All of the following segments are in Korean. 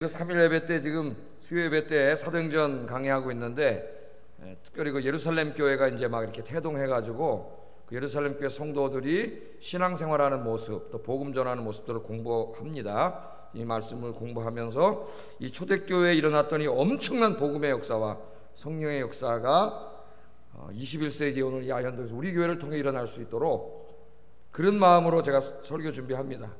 3일 예배 때 지금 수요 예배 때 사도행전 강의하고 있는데 특별히 그 예루살렘 교회가 이제 막 이렇게 태동해가지고 그 예루살렘 교회 성도들이 신앙생활하는 모습 또 복음 전하는 모습들을 공부합니다. 이 말씀을 공부하면서 이 초대교회에 일어났던 이 엄청난 복음의 역사와 성령의 역사가 21세기 오늘 이 아현동에서 우리 교회를 통해 일어날 수 있도록 그런 마음으로 제가 설교 준비합니다.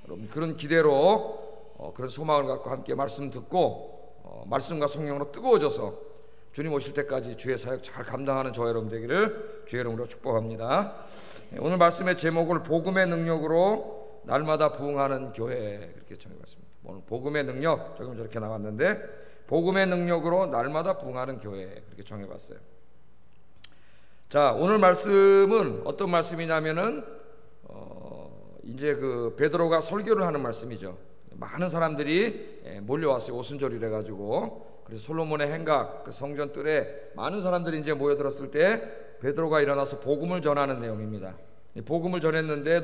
여러분 그런 기대로 그런 소망을 갖고 함께 말씀 듣고 말씀과 성령으로 뜨거워져서 주님 오실 때까지 주의 사역 잘 감당하는 저와 여러분 되기를 주의 이름으로 축복합니다. 오늘 말씀의 제목을 복음의 능력으로 날마다 부흥하는 교회 그렇게 정해봤습니다. 오늘 복음의 능력 조금 저렇게 나왔는데 복음의 능력으로 날마다 부흥하는 교회 그렇게 정해봤어요. 자, 오늘 말씀은 어떤 말씀이냐면은 이제 그 베드로가 설교를 하는 말씀이죠. 많은 사람들이 몰려왔어요. 오순절이래 가지고. 그래서 솔로몬의 행각 그 성전 뜰에 많은 사람들이 이제 모여들었을 때 베드로가 일어나서 복음을 전하는 내용입니다. 복음을 전했는데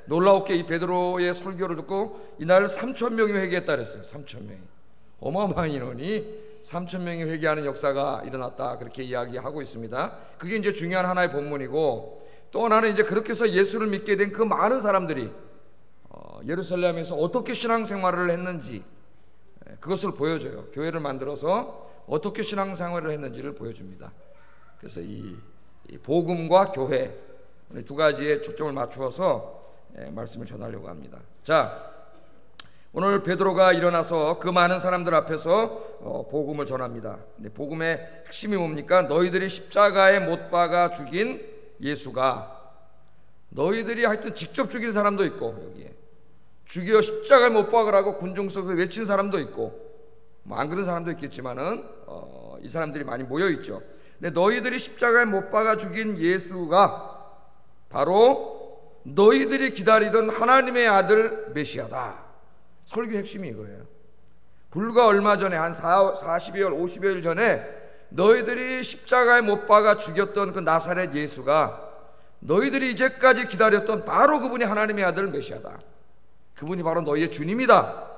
놀라웠게 이 베드로의 설교를 듣고 이날 3,000명이 회개했다 그랬어요. 3,000명이 어마어마한 인원이 3,000명이 회개하는 역사가 일어났다 그렇게 이야기하고 있습니다. 그게 이제 중요한 하나의 본문이고 또 하나는 이제 그렇게 해서 예수를 믿게 된 그 많은 사람들이 예루살렘에서 어떻게 신앙생활을 했는지 그것을 보여줘요. 교회를 만들어서 어떻게 신앙생활을 했는지를 보여줍니다. 그래서 이 복음과 교회 두 가지에 초점을 맞추어서 말씀을 전하려고 합니다. 자, 오늘 베드로가 일어나서 그 많은 사람들 앞에서 복음을 전합니다. 근데 복음의 핵심이 뭡니까? 너희들이 십자가에 못 박아 죽인 예수가 너희들이 하여튼 직접 죽인 사람도 있고 여기에 죽여 십자가에 못 박으라고 군중 속에서 외친 사람도 있고 뭐 안 그런 사람도 있겠지만은 이 사람들이 많이 모여 있죠. 근데 너희들이 십자가에 못 박아 죽인 예수가 바로 너희들이 기다리던 하나님의 아들 메시아다. 설교 핵심이 이거예요. 불과 얼마 전에 한 40여일 50여일 전에 너희들이 십자가에 못 박아 죽였던 그 나사렛 예수가 너희들이 이제까지 기다렸던 바로 그분이 하나님의 아들 메시아다. 그분이 바로 너희의 주님이다.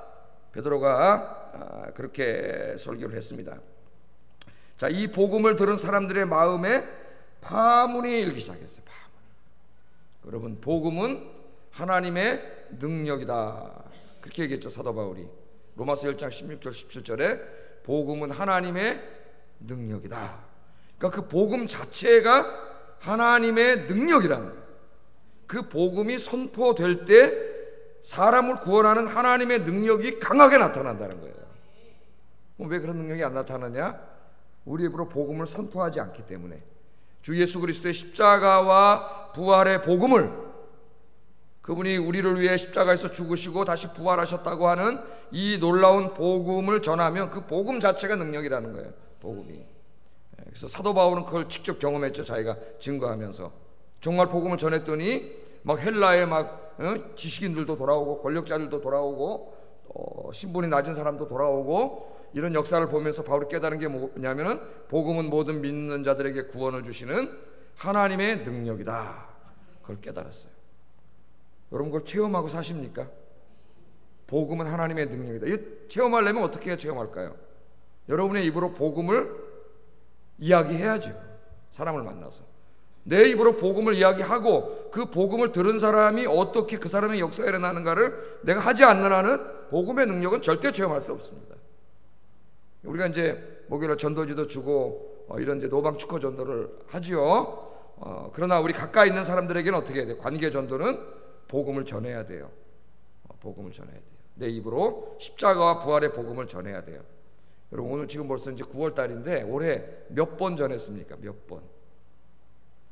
베드로가 그렇게 설교를 했습니다. 자, 이 복음을 들은 사람들의 마음에 파문이 일기 시작했어요. 파문. 여러분, 복음은 하나님의 능력이다. 그렇게 얘기했죠, 사도 바울이. 로마서 10장 16절 17절에 복음은 하나님의 능력이다. 그러니까 그 복음 자체가 하나님의 능력이라는 거예요. 그 복음이 선포될 때 사람을 구원하는 하나님의 능력이 강하게 나타난다는 거예요. 왜 그런 능력이 안 나타나냐? 우리 입으로 복음을 선포하지 않기 때문에. 주 예수 그리스도의 십자가와 부활의 복음을, 그분이 우리를 위해 십자가에서 죽으시고 다시 부활하셨다고 하는 이 놀라운 복음을 전하면 그 복음 자체가 능력이라는 거예요. 복음이. 그래서 사도 바울은 그걸 직접 경험했죠. 자기가 증거하면서 정말 복음을 전했더니 막 헬라에 막 지식인들도 돌아오고 권력자들도 돌아오고 신분이 낮은 사람도 돌아오고 이런 역사를 보면서 바울이 깨달은 게 뭐냐면은 복음은 모든 믿는 자들에게 구원을 주시는 하나님의 능력이다. 그걸 깨달았어요. 여러분 그걸 체험하고 사십니까? 복음은 하나님의 능력이다. 이 체험하려면 어떻게 해야 체험할까요? 여러분의 입으로 복음을 이야기해야죠. 사람을 만나서 내 입으로 복음을 이야기하고 그 복음을 들은 사람이 어떻게 그 사람의 역사가 일어나는가를 내가 하지 않는 한은 복음의 능력은 절대 체험할 수 없습니다. 우리가 이제 목요일에 전도지도 주고 이런 이제 노방 축허 전도를 하지요. 그러나 우리 가까이 있는 사람들에게는 어떻게 해야 돼요? 관계 전도는 복음을 전해야 돼요. 복음을 전해야 돼요. 내 입으로 십자가와 부활의 복음을 전해야 돼요. 여러분 오늘 지금 벌써 이제 9월 달인데 올해 몇 번 전했습니까? 몇 번?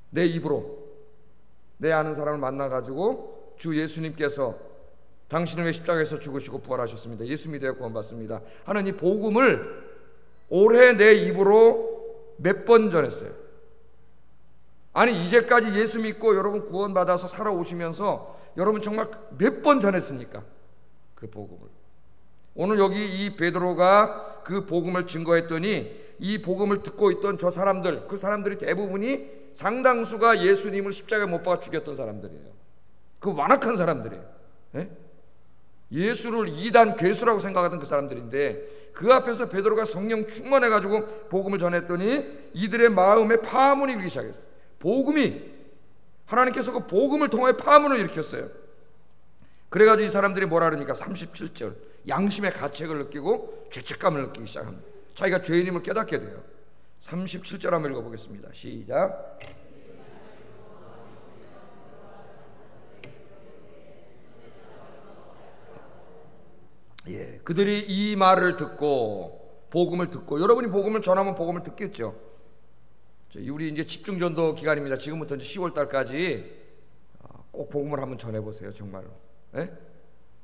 내 입으로 내 아는 사람을 만나가지고 주 예수님께서 당신을 위해 십자가에서 죽으시고 부활하셨습니다. 예수 믿어야 구원받습니다 하는 이 복음을 올해 내 입으로 몇 번 전했어요. 아니 이제까지 예수 믿고 여러분 구원받아서 살아오시면서 여러분 정말 몇 번 전했습니까? 그 복음을. 오늘 여기 이 베드로가 그 복음을 증거했더니 이 복음을 듣고 있던 저 사람들, 그 사람들이 대부분이 상당수가 예수님을 십자가에 못 박아 죽였던 사람들이에요. 그 완악한 사람들이에요. 예? 예수를 이단 괴수라고 생각하던 그 사람들인데, 그 앞에서 베드로가 성령 충만해가지고 복음을 전했더니 이들의 마음에 파문이 일기 시작했어요. 하나님께서 그 복음을 통해 파문을 일으켰어요. 그래가지고 이 사람들이 뭐라 그러니까 37절, 양심의 가책을 느끼고 죄책감을 느끼기 시작합니다. 자기가 죄인임을 깨닫게 돼요. 37절 한번 읽어보겠습니다. 시작. 그들이 이 말을 듣고, 복음을 듣고, 여러분이 복음을 전하면 복음을 듣겠죠. 우리 이제 집중전도 기간입니다. 지금부터 이제 10월 달까지 꼭 복음을 한번 전해보세요. 정말로.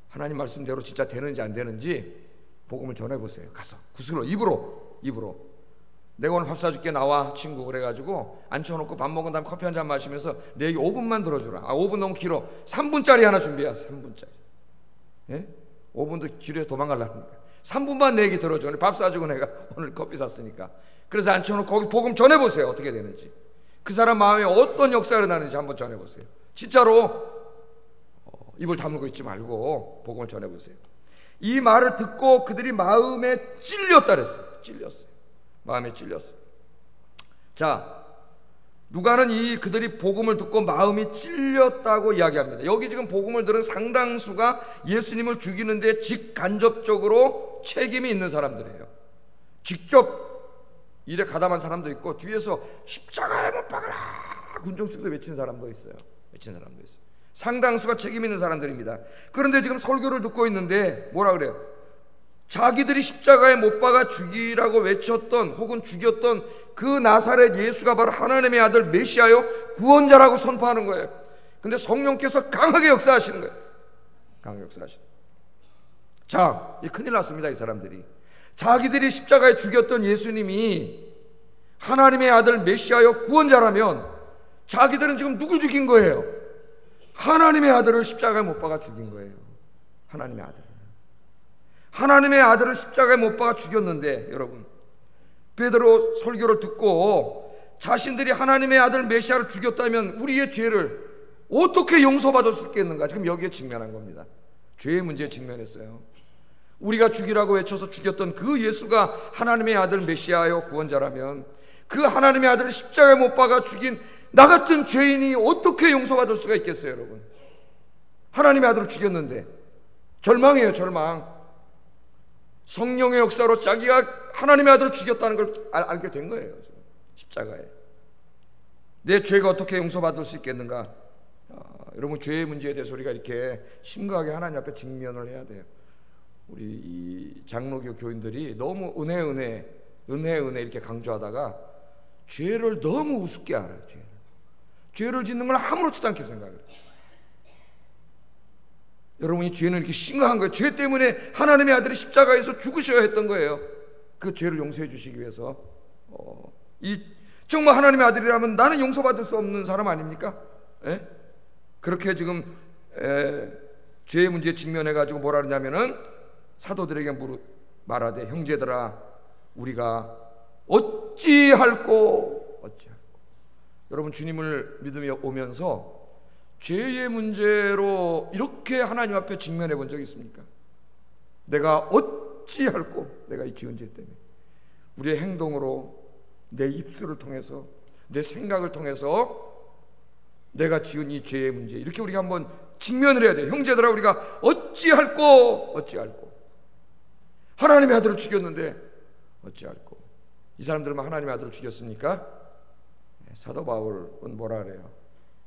하나님 말씀대로 진짜 되는지 안 되는지 복음을 전해보세요. 가서 구슬로 입으로 내가 오늘 밥 사줄게, 나와 친구. 그래가지고 앉혀놓고 밥 먹은 다음에 커피 한잔 마시면서 내 얘기 5분만 들어주라. 5분 너무 길어. 3분짜리 하나 준비해. 3분짜리. 5분도 길에 도망가려는 거야. 3분만 내 얘기 들어줘. 밥 사주고 내가 오늘 커피 샀으니까. 그래서 앉혀놓고 거기 복음 전해보세요. 어떻게 되는지, 그 사람 마음에 어떤 역사가 일어나는지 한번 전해보세요. 진짜로 입을 다물고 있지 말고 복음을 전해보세요. 이 말을 듣고 그들이 마음에 찔렸다 그랬어요. 마음에 찔렸어요. 자, 누가는 그들이 복음을 듣고 마음이 찔렸다고 이야기합니다. 여기 지금 복음을 들은 상당수가 예수님을 죽이는데 직간접적으로 책임이 있는 사람들이에요. 직접 일에 가담한 사람도 있고, 뒤에서 십자가에 못 박아라 군중 속에서 외친 사람도 있어요. 상당수가 책임 있는 사람들입니다. 그런데 지금 설교를 듣고 있는데 뭐라 그래요? 자기들이 십자가에 못 박아 죽이라고 외쳤던 혹은 죽였던 그 나사렛 예수가 바로 하나님의 아들 메시아요 구원자라고 선포하는 거예요. 근데 성령께서 강하게 역사하시는 거예요. 자, 큰일 났습니다. 이 사람들이 자기들이 십자가에 죽였던 예수님이 하나님의 아들 메시아요 구원자라면, 자기들은 지금 누굴 죽인 거예요? 하나님의 아들을 십자가에 못 박아 죽인 거예요. 하나님의 아들을 십자가에 못 박아 죽였는데, 여러분, 베드로 설교를 듣고 자신들이 하나님의 아들 메시아를 죽였다면 우리의 죄를 어떻게 용서받을 수 있겠는가? 지금 여기에 직면한 겁니다. 죄의 문제에 직면했어요. 우리가 죽이라고 외쳐서 죽였던 그 예수가 하나님의 아들 메시아요 구원자라면, 그 하나님의 아들을 십자가에 못 박아 죽인 나 같은 죄인이 어떻게 용서받을 수가 있겠어요, 여러분? 하나님의 아들을 죽였는데 절망이에요, 절망. 성령의 역사로 자기가 하나님의 아들을 죽였다는 걸 알게 된 거예요. 십자가에 내 죄가 어떻게 용서받을 수 있겠는가? 여러분, 죄의 문제에 대해서 우리가 이렇게 심각하게 하나님 앞에 직면을 해야 돼요. 우리 이 장로교 교인들이 너무 은혜 이렇게 강조하다가 죄를 너무 우습게 알아요. 죄를 짓는 걸 아무렇지도 않게 생각해요. 여러분이 죄는 이렇게 심각한 거예요. 죄 때문에 하나님의 아들이 십자가에서 죽으셔야 했던 거예요. 그 죄를 용서해 주시기 위해서. 정말 하나님의 아들이라면 나는 용서받을 수 없는 사람 아닙니까? 그렇게 지금 죄의 문제에 직면해가지고 뭐라 그러냐면은, 사도들에게 말하되 형제들아 우리가 어찌할꼬. 여러분, 주님을 믿으며 오면서 죄의 문제로 이렇게 하나님 앞에 직면해 본 적이 있습니까? 내가 어찌할꼬. 내가 이 지은 죄 때문에 우리의 행동으로, 내 입술을 통해서, 내 생각을 통해서 내가 지은 이 죄의 문제, 이렇게 우리가 한번 직면을 해야 돼요. 형제들아 우리가 어찌할꼬. 하나님의 아들을 죽였는데 어찌할꼬. 이 사람들은 하나님의 아들을 죽였습니까? 사도 바울은 뭐라 그래요?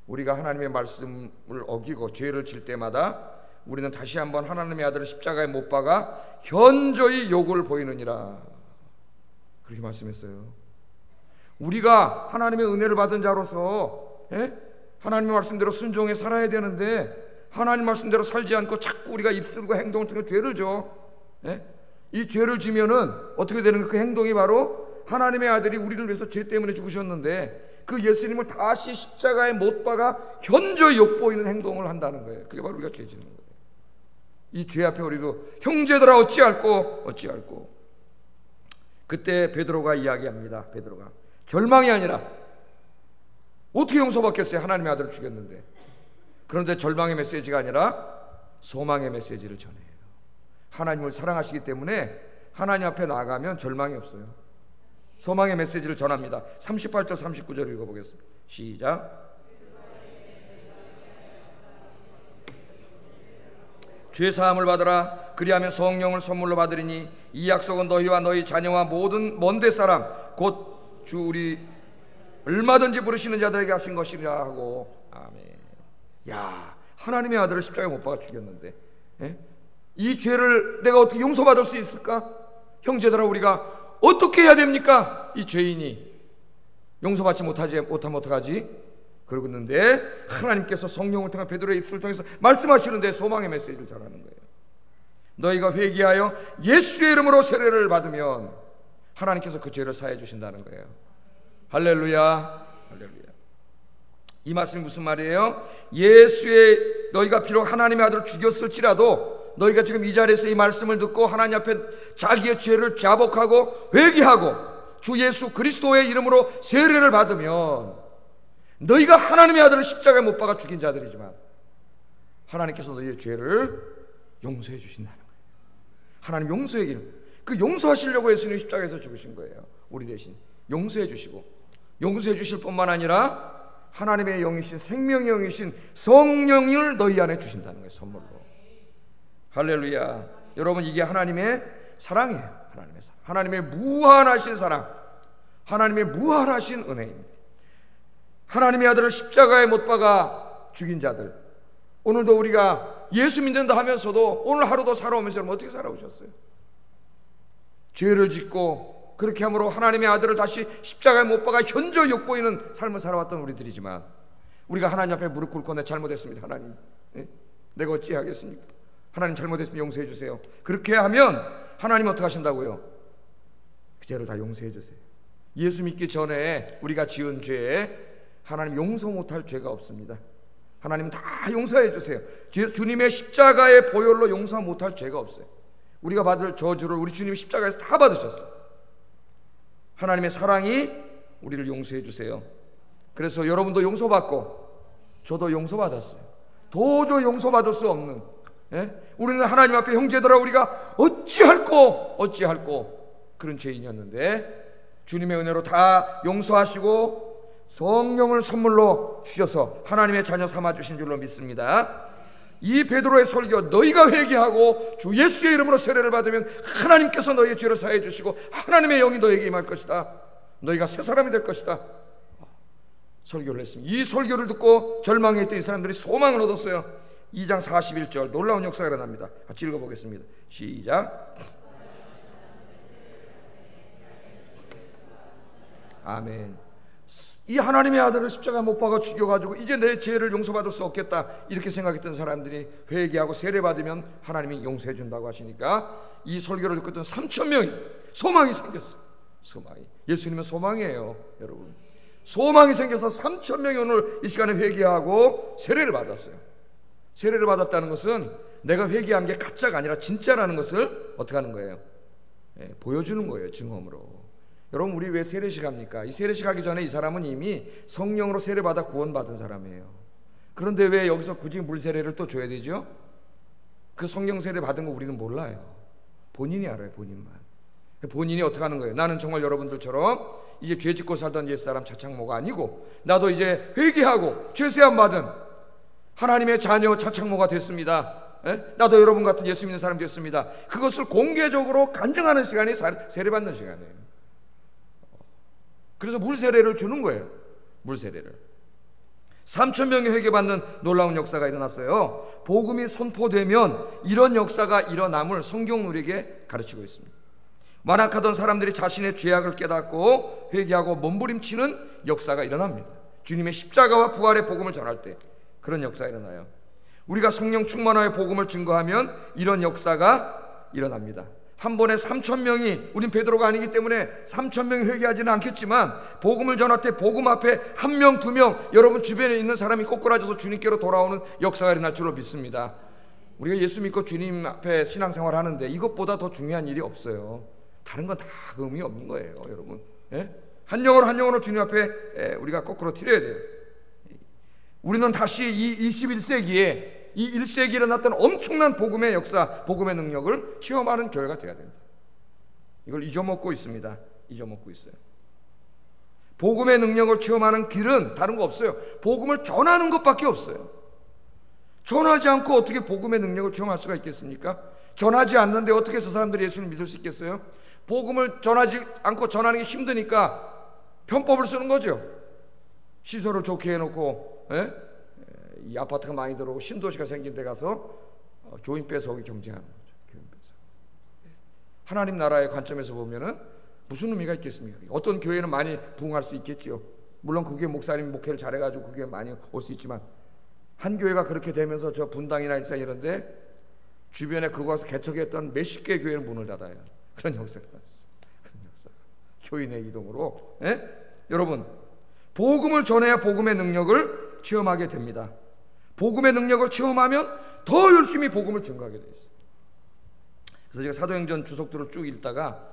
우리가 하나님의 말씀을 어기고 죄를 질 때마다 우리는 다시 한번 하나님의 아들을 십자가에 못 박아 현저히 욕을 보이느니라, 그렇게 말씀했어요. 우리가 하나님의 은혜를 받은 자로서 하나님의 말씀대로 순종해 살아야 되는데, 하나님 말씀대로 살지 않고 자꾸 우리가 입술과 행동을 통해 죄를 져. 이 죄를 지면은 어떻게 되는 거예요? 그 행동이 바로 하나님의 아들이 우리를 위해서 죄 때문에 죽으셨는데 그 예수님을 다시 십자가에 못 박아 현저히 욕보이는 행동을 한다는 거예요. 그게 바로 우리가 죄 짓는 거예요. 이 죄 앞에 우리도 형제들아 어찌할꼬. 그때 베드로가 이야기합니다. 베드로가 절망이 아니라, 어떻게 용서받겠어요? 하나님의 아들을 죽였는데. 그런데 절망의 메시지가 아니라 소망의 메시지를 전해요. 하나님을 사랑하시기 때문에 하나님 앞에 나가면 절망이 없어요. 소망의 메시지를 전합니다. 38절 39절 읽어보겠습니다. 시작. 죄사함을 받으라. 그리하면 성령을 선물로 받으리니 이 약속은 너희와 너희 자녀와 모든 먼데 사람 곧 주 우리 얼마든지 부르시는 자들에게 하신 것이라 하고. 아멘. 야, 하나님의 아들을 십자가에 못 박아 죽였는데, 이 죄를 내가 어떻게 용서받을 수 있을까? 형제들아, 우리가 어떻게 해야 됩니까? 이 죄인이 용서받지 못하면 어떡하지? 그러고 있는데 하나님께서 성령을 통해 베드로의 입술을 통해서 말씀하시는데 소망의 메시지를 전하는 거예요. 너희가 회개하여 예수의 이름으로 세례를 받으면 하나님께서 그 죄를 사해 주신다는 거예요. 할렐루야, 할렐루야. 이 말씀이 무슨 말이에요? 너희가 비록 하나님의 아들을 죽였을지라도 너희가 지금 이 자리에서 이 말씀을 듣고 하나님 앞에 자기의 죄를 자복하고 회개하고 주 예수 그리스도의 이름으로 세례를 받으면 너희가 하나님의 아들을 십자가에 못 박아 죽인 자들이지만 하나님께서 너희의 죄를 용서해 주신다는 거예요. 하나님 용서의 길, 그 용서하시려고 예수님이 십자가에서 죽으신 거예요. 우리 대신 용서해 주시고, 용서해 주실 뿐만 아니라 하나님의 영이신, 생명의 영이신 성령을 너희 안에 주신다는 거예요. 선물로. 할렐루야. 여러분, 이게 하나님의 사랑이에요. 하나님의 사랑, 하나님의 무한하신 사랑, 하나님의 무한하신 은혜입니다. 하나님의 아들을 십자가에 못 박아 죽인 자들, 오늘도 우리가 예수 믿는다 하면서도 오늘 하루도 살아오면서 여러분 어떻게 살아오셨어요? 죄를 짓고 그렇게 함으로 하나님의 아들을 다시 십자가에 못 박아 현저 욕보이는 삶을 살아왔던 우리들이지만, 우리가 하나님 앞에 무릎 꿇고 내 잘못했습니다 하나님, 내가 어찌 하겠습니까? 하나님 잘못했으면 용서해 주세요. 그렇게 하면 하나님 어떻게 하신다고요? 그 죄를 다 용서해 주세요. 예수 믿기 전에 우리가 지은 죄에 하나님 용서 못할 죄가 없습니다. 하나님 다 용서해 주세요. 주님의 십자가의 보혈로 용서 못할 죄가 없어요. 우리가 받을 저주를 우리 주님이 십자가에서 다 받으셨어요. 하나님의 사랑이 우리를 용서해 주세요. 그래서 여러분도 용서받고 저도 용서받았어요. 도저히 용서받을 수 없는, 우리는 하나님 앞에 형제들아 우리가 어찌할꼬 그런 죄인이었는데 주님의 은혜로 다 용서하시고 성령을 선물로 주셔서 하나님의 자녀 삼아주신 줄로 믿습니다. 이 베드로의 설교, 너희가 회개하고 주 예수의 이름으로 세례를 받으면 하나님께서 너희의 죄를 사해 주시고 하나님의 영이 너에게 임할 것이다, 너희가 새 사람이 될 것이다, 설교를 했습니다. 이 설교를 듣고 절망했던 이 사람들이 소망을 얻었어요. 2장 41절 놀라운 역사가 일어납니다. 같이 읽어보겠습니다. 시작. 아멘. 이 하나님의 아들을 십자가에 못 박아 죽여가지고 이제 내 죄를 용서받을 수 없겠다 이렇게 생각했던 사람들이 회개하고 세례받으면 하나님이 용서해 준다고 하시니까 이 설교를 듣고 있던 3,000명이 소망이 생겼어요. 소망이, 예수님은 소망이에요. 여러분, 소망이 생겨서 3,000명이 오늘 이 시간에 회개하고 세례를 받았어요. 세례를 받았다는 것은 내가 회개한 게 가짜가 아니라 진짜라는 것을 어떻게 하는 거예요? 보여주는 거예요. 증언으로. 여러분, 우리 왜 세례식 합니까? 이 세례식 하기 전에 이 사람은 이미 성령으로 세례받아 구원받은 사람이에요. 그런데 왜 여기서 굳이 물세례를 또 줘야 되죠? 그 성령 세례 받은 거 우리는 몰라요. 본인이 알아요. 본인만. 본인이 어떻게 하는 거예요? 나는 정말 여러분들처럼 이제 죄 짓고 살던 옛사람 차창모가 아니고 나도 이제 회개하고 죄세함 받은 하나님의 자녀 차창모가 됐습니다. 나도 여러분 같은 예수 믿는 사람이 됐습니다. 그것을 공개적으로 간증하는 시간이 세례받는 시간이에요. 그래서 물세례를 주는 거예요. 물세례를. 3,000명이 회개받는 놀라운 역사가 일어났어요. 복음이 선포되면 이런 역사가 일어남을 성경 우리에게 가르치고 있습니다. 완악하던 사람들이 자신의 죄악을 깨닫고 회개하고 몸부림치는 역사가 일어납니다. 주님의 십자가와 부활의 복음을 전할 때 그런 역사가 일어나요. 우리가 성령 충만화의 복음을 증거하면 이런 역사가 일어납니다. 한 번에 3,000명이, 우린 베드로가 아니기 때문에 3,000명이 회개하지는 않겠지만 복음을 전할 때 복음 앞에 1명, 2명 여러분 주변에 있는 사람이 꼬꾸라져서 주님께로 돌아오는 역사가 일어날 줄로 믿습니다. 우리가 예수 믿고 주님 앞에 신앙생활 하는데 이것보다 더 중요한 일이 없어요. 다른 건 다 의미 없는 거예요. 여러분, 한 영혼 한 영혼을 주님 앞에 우리가 거꾸로 드려야 돼요. 우리는 다시 이 21세기에 이 1세기에 일어났던 엄청난 복음의 역사, 복음의 능력을 체험하는 교회가 되어야 된다. 이걸 잊어먹고 있습니다. 잊어먹고 있어요. 복음의 능력을 체험하는 길은 다른 거 없어요. 복음을 전하는 것밖에 없어요. 전하지 않고 어떻게 복음의 능력을 체험할 수가 있겠습니까? 전하지 않는데 어떻게 저 사람들이 예수를 믿을 수 있겠어요? 복음을 전하지 않고 전하는 게 힘드니까 편법을 쓰는 거죠. 시설을 좋게 해놓고 이 아파트가 많이 들어오고 신도시가 생긴 데 가서 교인 뺏어오기 경쟁하는 거죠. 교인 뺏어. 하나님 나라의 관점에서 보면은 무슨 의미가 있겠습니까? 어떤 교회는 많이 부흥할 수 있겠지요. 물론 그 교회 목사님 목회를 잘해가지고 그 교회 많이 올 수 있지만, 한 교회가 그렇게 되면서 저 분당이나 일산 이런데 주변에 그곳에서 개척했던 몇십 개 교회는 문을 닫아요. 그런 역사가 났어요. 그런 역사가 교인의 이동으로. 여러분, 복음을 전해야 복음의 능력을 체험하게 됩니다. 복음의 능력을 체험하면 더 열심히 복음을 증거하게 돼 있어요. 그래서 제가 사도행전 주석들을 쭉 읽다가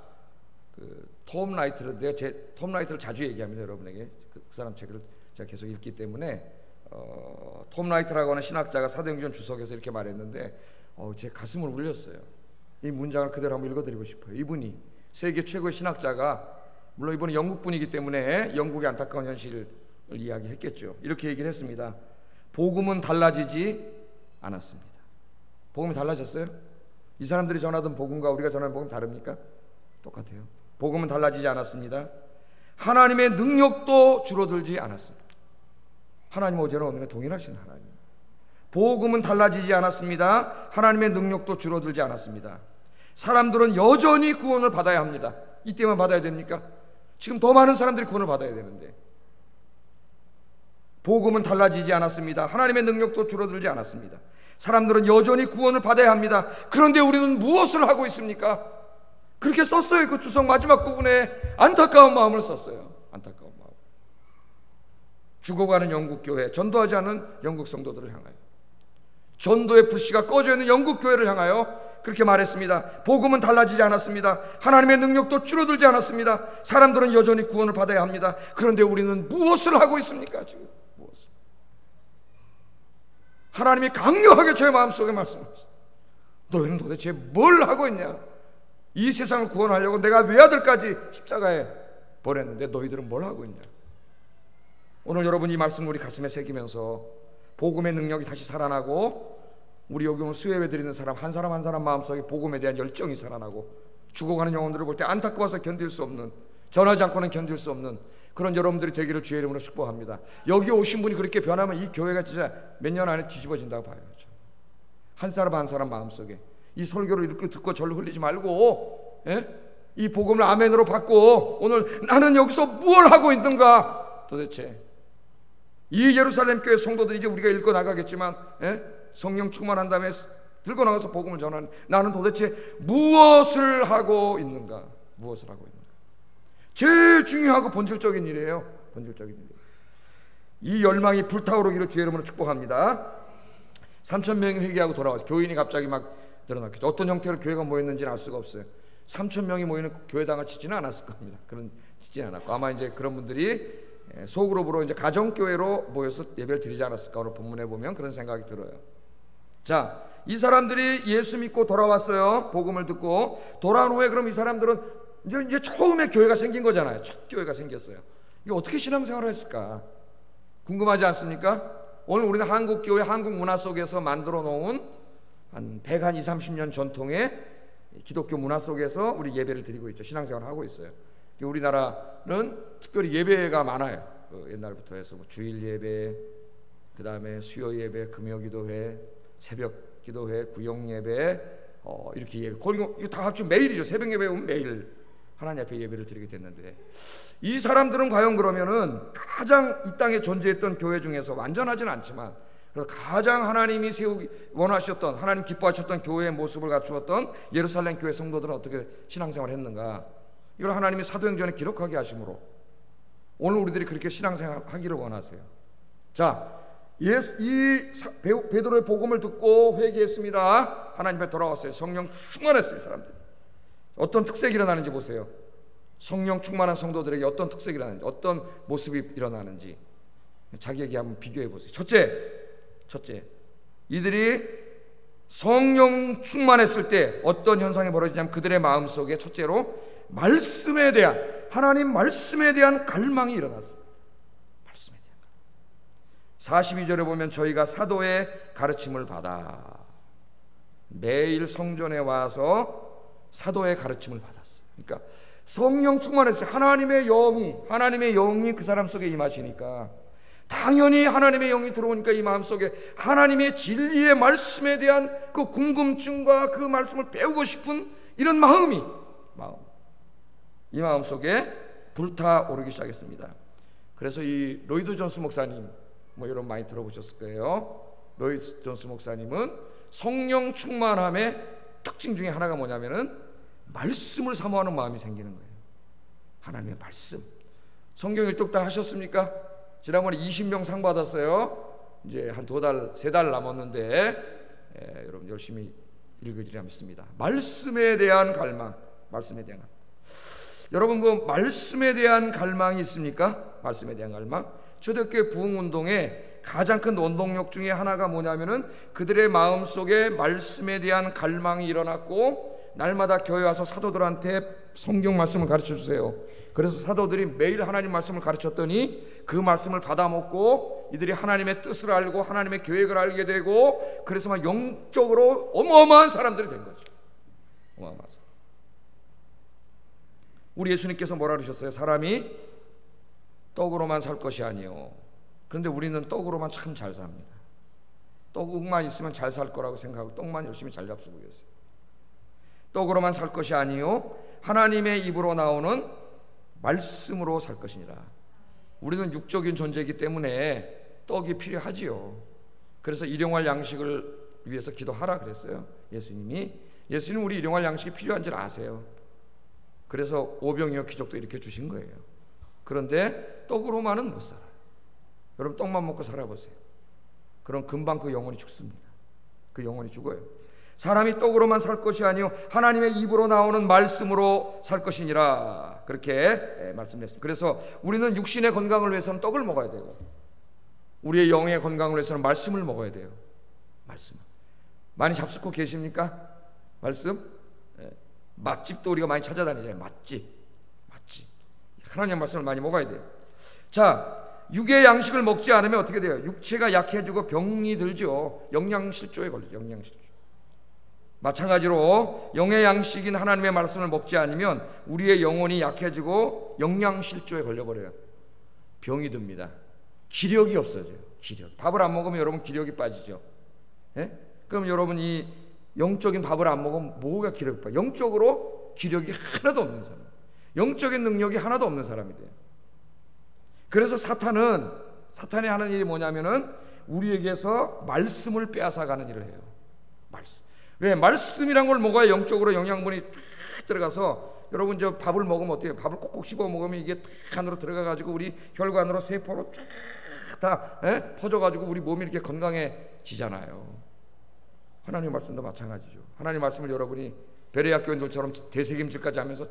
톰 라이트를, 톰 라이트를 자주 얘기합니다, 여러분에게. 그 사람 책을 제가 계속 읽기 때문에 톰 라이트라고 하는 신학자가 사도행전 주석에서 이렇게 말했는데 제 가슴을 울렸어요. 이 문장을 그대로 한번 읽어드리고 싶어요. 이분이 세계 최고의 신학자가, 물론 이분은 영국분이기 때문에 영국의 안타까운 현실을 이야기했겠죠. 이렇게 얘기를 했습니다. 복음은 달라지지 않았습니다. 복음이 달라졌어요? 이 사람들이 전하던 복음과 우리가 전하는 복음 다릅니까? 똑같아요. 복음은 달라지지 않았습니다. 하나님의 능력도 줄어들지 않았습니다. 하나님은 어제나 오늘은 동일하신 하나님. 복음은 달라지지 않았습니다. 하나님의 능력도 줄어들지 않았습니다. 사람들은 여전히 구원을 받아야 합니다. 이때만 받아야 됩니까? 지금 더 많은 사람들이 구원을 받아야 되는데. 복음은 달라지지 않았습니다. 하나님의 능력도 줄어들지 않았습니다. 사람들은 여전히 구원을 받아야 합니다. 그런데 우리는 무엇을 하고 있습니까? 그렇게 썼어요. 그 주석 마지막 부분에 안타까운 마음을 썼어요. 안타까운 마음. 죽어가는 영국 교회, 전도하지 않은 영국 성도들을 향하여, 전도의 불씨가 꺼져 있는 영국 교회를 향하여 그렇게 말했습니다. 복음은 달라지지 않았습니다. 하나님의 능력도 줄어들지 않았습니다. 사람들은 여전히 구원을 받아야 합니다. 그런데 우리는 무엇을 하고 있습니까? 지금 무엇을? 하나님이 강력하게 제 마음속에 말씀하셨어요. 너희는 도대체 뭘 하고 있냐? 이 세상을 구원하려고 내가 외아들까지 십자가에 보냈는데 너희들은 뭘 하고 있냐? 오늘 여러분 이 말씀을 우리 가슴에 새기면서 복음의 능력이 다시 살아나고, 우리 여기 오늘 수혜회 드리는 사람 한 사람 한 사람 마음속에 복음에 대한 열정이 살아나고, 죽어가는 영혼들을 볼 때 안타까워서 견딜 수 없는, 전하지 않고는 견딜 수 없는 그런 여러분들이 되기를 주의 이름으로 축복합니다. 여기 오신 분이 그렇게 변하면 이 교회가 진짜 몇 년 안에 뒤집어진다고 봐요. 한 사람 한 사람 마음속에 이 설교를 이렇게 듣고 절로 흘리지 말고, 이 복음을 아멘으로 받고 오늘 나는 여기서 무엇을 하고 있는가? 도대체 이 예루살렘 교회 성도들이 이제 우리가 읽고 나가겠지만, 성령 충만한 다음에 들고 나가서 복음을 전하는, 나는 도대체 무엇을 하고 있는가? 무엇을 하고 있는가? 제일 중요하고 본질적인 일이에요. 본질적인 일. 이 열망이 불타오르기를 주의 이름으로 축복합니다. 3,000명이 회개하고 돌아와서 교인이 갑자기 막 드러났겠죠. 어떤 형태로 교회가 모였는지는 알 수가 없어요. 3,000명이 모이는 교회당을 치지는 않았을 겁니다. 그런 치지는 않았고, 아마 이제 그런 분들이 소그룹으로 이제 가정교회로 모여서 예배를 드리지 않았을까, 오늘 본문에 보면 그런 생각이 들어요. 자, 이 사람들이 예수 믿고 돌아왔어요. 복음을 듣고 돌아온 후에 그럼 이 사람들은 이제 처음에 교회가 생긴 거잖아요. 첫 교회가 생겼어요. 이게 어떻게 신앙생활을 했을까? 궁금하지 않습니까? 오늘 우리는 한국 교회, 한국 문화 속에서 만들어 놓은 한 120, 30년 전통의 기독교 문화 속에서 우리 예배를 드리고 있죠. 신앙생활을 하고 있어요. 우리나라는 특별히 예배가 많아요. 옛날부터 해서 주일 예배, 그 다음에 수요 예배, 금요 기도회, 새벽 기도회, 구역 예배, 이렇게 예배. 이거 다 합치면 매일이죠. 새벽 예배 오면 매일 하나님 앞에 예배를 드리게 됐는데, 이 사람들은 과연 그러면은 가장 이 땅에 존재했던 교회 중에서 완전하지는 않지만 가장 하나님이 세우기 원하셨던, 하나님 기뻐하셨던 교회의 모습을 갖추었던 예루살렘 교회 성도들은 어떻게 신앙생활을 했는가? 이걸 하나님이 사도행전에 기록하게 하심으로 오늘 우리들이 그렇게 신앙생활 하기를 원하세요. 자, 이 베드로의 복음을 듣고 회개했습니다. 하나님 앞에 돌아왔어요. 성령 충만했어요. 이 사람들 어떤 특색이 일어나는지 보세요. 성령 충만한 성도들에게 어떤 특색이 일어나는지, 어떤 모습이 일어나는지 자기에게 한번 비교해 보세요. 첫째, 이들이 성령 충만했을 때 어떤 현상이 벌어지냐면 그들의 마음속에 첫째로 말씀에 대한, 하나님 말씀에 대한 갈망이 일어났습니다. 말씀에 대한 42절에 보면 저희가 사도의 가르침을 받아, 매일 성전에 와서 사도의 가르침을 받았어요. 그러니까 성령 충만했어요. 하나님의 영이 그 사람 속에 임하시니까 당연히 하나님의 영이 들어오니까 이 마음속에 하나님의 진리의 말씀에 대한 그 궁금증과 그 말씀을 배우고 싶은 이런 마음이 이 마음속에 불타오르기 시작했습니다. 그래서 이 로이드 존스 목사님, 여러분 많이 들어보셨을 거예요. 로이드 존스 목사님은 성령 충만함의 특징 중에 하나가 뭐냐면은 말씀을 사모하는 마음이 생기는 거예요. 하나님의 말씀. 성경 일독 다 하셨습니까? 지난번에 20명 상 받았어요. 이제 한 2달, 3달 남았는데 여러분 열심히 읽으리라 믿습니다. 말씀에 대한 갈망, 말씀에 대한 갈망. 여러분 그 말씀에 대한 갈망이 있습니까? 말씀에 대한 갈망. 초대교회 부흥운동의 가장 큰 원동력 중에 하나가 뭐냐면은 그들의 마음속에 말씀에 대한 갈망이 일어났고, 날마다 교회 와서 사도들한테 성경 말씀을 가르쳐 주세요. 그래서 사도들이 매일 하나님 말씀을 가르쳤더니 그 말씀을 받아먹고 이들이 하나님의 뜻을 알고 하나님의 계획을 알게 되고, 그래서 막 영적으로 어마어마한 사람들이 된 거죠. 어마어마한 사람. 우리 예수님께서 뭐라 그러셨어요? 사람이 떡으로만 살 것이 아니요. 그런데 우리는 떡으로만 참 잘 삽니다. 떡만 있으면 잘 살 거라고 생각하고 떡만 열심히 잘 잡수고 있어요. 떡으로만 살 것이 아니요 하나님의 입으로 나오는 말씀으로 살 것이니라. 우리는 육적인 존재이기 때문에 떡이 필요하지요. 그래서 일용할 양식을 위해서 기도하라 그랬어요. 예수님은 우리 일용할 양식이 필요한 줄 아세요. 그래서 오병이어 기적도 이렇게 주신 거예요. 그런데 떡으로만은 못 살아요. 여러분 떡만 먹고 살아보세요. 그럼 금방 그 영혼이 죽습니다. 그 영혼이 죽어요. 사람이 떡으로만 살 것이 아니요 하나님의 입으로 나오는 말씀으로 살 것이니라, 그렇게 말씀했습니다. 그래서 우리는 육신의 건강을 위해서는 떡을 먹어야 되고, 우리의 영의 건강을 위해서는 말씀을 먹어야 돼요. 말씀 많이 잡수고 계십니까? 말씀? 맛집도 우리가 많이 찾아다니잖아요. 맛집. 하나님의 말씀을 많이 먹어야 돼요. 자, 육의 양식을 먹지 않으면 어떻게 돼요? 육체가 약해지고 병이 들죠. 영양실조에 걸려요. 영양실조. 마찬가지로 영의 양식인 하나님의 말씀을 먹지 않으면 우리의 영혼이 약해지고 영양실조에 걸려버려요. 병이 듭니다. 기력이 없어져요. 밥을 안 먹으면 여러분 기력이 빠지죠. 그럼 여러분이 영적인 밥을 안 먹으면 뭐가 기력이 빠져? 영적으로 기력이 하나도 없는 사람, 영적인 능력이 하나도 없는 사람이 돼요. 그래서 사탄이 하는 일이 뭐냐면은 우리에게서 말씀을 빼앗아가는 일을 해요. 왜? 말씀이란 걸 먹어야 영적으로 영양분이 탁 들어가서, 여러분 저 밥을 먹으면 어때요? 밥을 꼭꼭 씹어 먹으면 이게 탁 안으로 들어가가지고 우리 혈관으로 세포로 쫙 다 퍼져가지고 우리 몸이 이렇게 건강해지잖아요. 하나님의 말씀도 마찬가지죠. 하나님의 말씀을 여러분이 베레아 교인들처럼 되새김질까지 하면서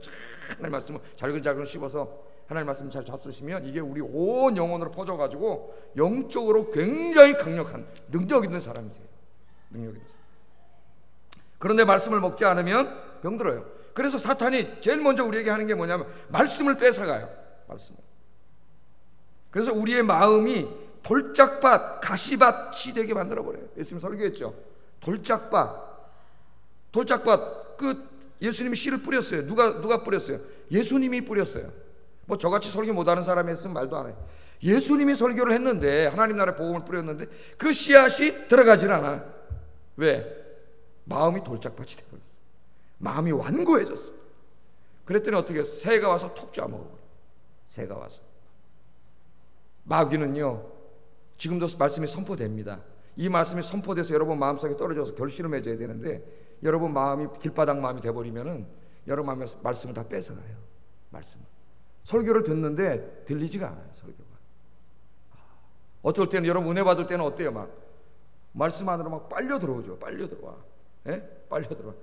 하나님의 말씀을 잘근잘근 씹어서 하나님의 말씀을 잘 잡수시면 이게 우리 온 영혼으로 퍼져가지고 영적으로 굉장히 강력한 능력 있는 사람이 돼요. 능력 있는 사람. 그런데 말씀을 먹지 않으면 병들어요. 그래서 사탄이 제일 먼저 우리에게 하는 게 뭐냐면 말씀을 뺏어가요. 말씀을. 그래서 우리의 마음이 돌짝밭, 가시밭이 되게 만들어버려요. 예수님 설교했죠. 돌짝밭, 그 예수님이 씨를 뿌렸어요. 누가 뿌렸어요? 예수님이 뿌렸어요. 뭐 저같이 설교 못하는 사람이 했으면 말도 안 해요. 예수님이 설교를 했는데, 하나님 나라의 복음을 뿌렸는데 그 씨앗이 들어가질 않아. 왜? 마음이 돌짝밭이 되어버렸어. 마음이 완고해졌어. 그랬더니 어떻게 했어? 새가 와서 톡 쪼아먹어버려. 새가 와서. 마귀는요, 지금도 말씀이 선포됩니다. 이 말씀이 선포돼서 여러분 마음속에 떨어져서 결실을 맺어야 되는데, 여러분 마음이 길바닥 마음이 돼버리면은 여러분 마음의 말씀을 다 뺏어가요. 말씀을. 설교를 듣는데 들리지가 않아요. 설교가. 어떨 때는 여러분 은혜 받을 때는 어때요? 막 말씀 안으로 막 빨려 들어오죠. 빨려 들어와. 빨려 들어와.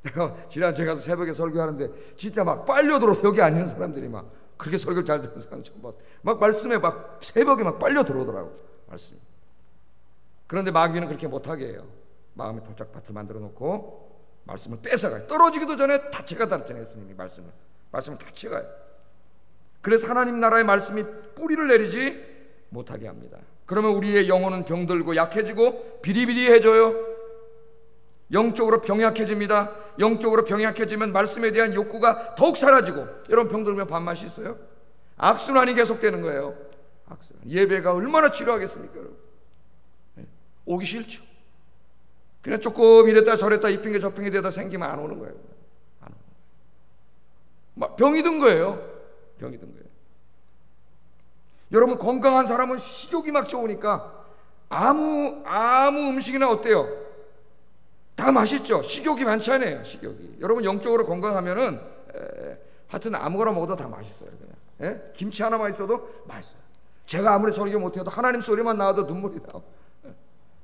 내가 지난주에 가서 새벽에 설교하는데 진짜 막 빨려 들어서 여기 앉는 사람들이 막 그렇게 설교를 잘 듣는 사람 처음 봤어. 막 말씀에 막 새벽에 막 빨려 들어오더라고. 말씀. 그런데 마귀는 그렇게 못하게 해요. 마음의 도착밭을 만들어 놓고 말씀을 뺏어가요. 떨어지기도 전에 다 채가잖아요. 예수님이 말씀을 다 채가요. 그래서 하나님 나라의 말씀이 뿌리를 내리지 못하게 합니다. 그러면 우리의 영혼은 병들고 약해지고 비리비리해져요. 영적으로 병약해집니다. 영적으로 병약해지면 말씀에 대한 욕구가 더욱 사라지고, 여러분 병들면 밥맛이 있어요? 악순환이 계속되는 거예요. 악순환. 예배가 얼마나 지루하겠습니까, 여러분? 오기 싫죠. 그냥 조금 이랬다 저랬다 이 핑계 저 핑계 대다 생기면 안 오는 거예요. 안 오는 거예요. 병이 든 거예요. 병이 든 거예요. 여러분, 건강한 사람은 식욕이 막 좋으니까 아무 음식이나 어때요? 다 맛있죠. 식욕이 많잖아요. 식욕이. 여러분 영적으로 건강하면은 하여튼 아무거나 먹어도 다 맛있어요. 그냥 김치 하나만 있어도 맛있어요. 제가 아무리 설교 못해도 하나님 소리만 나와도 눈물이 나요.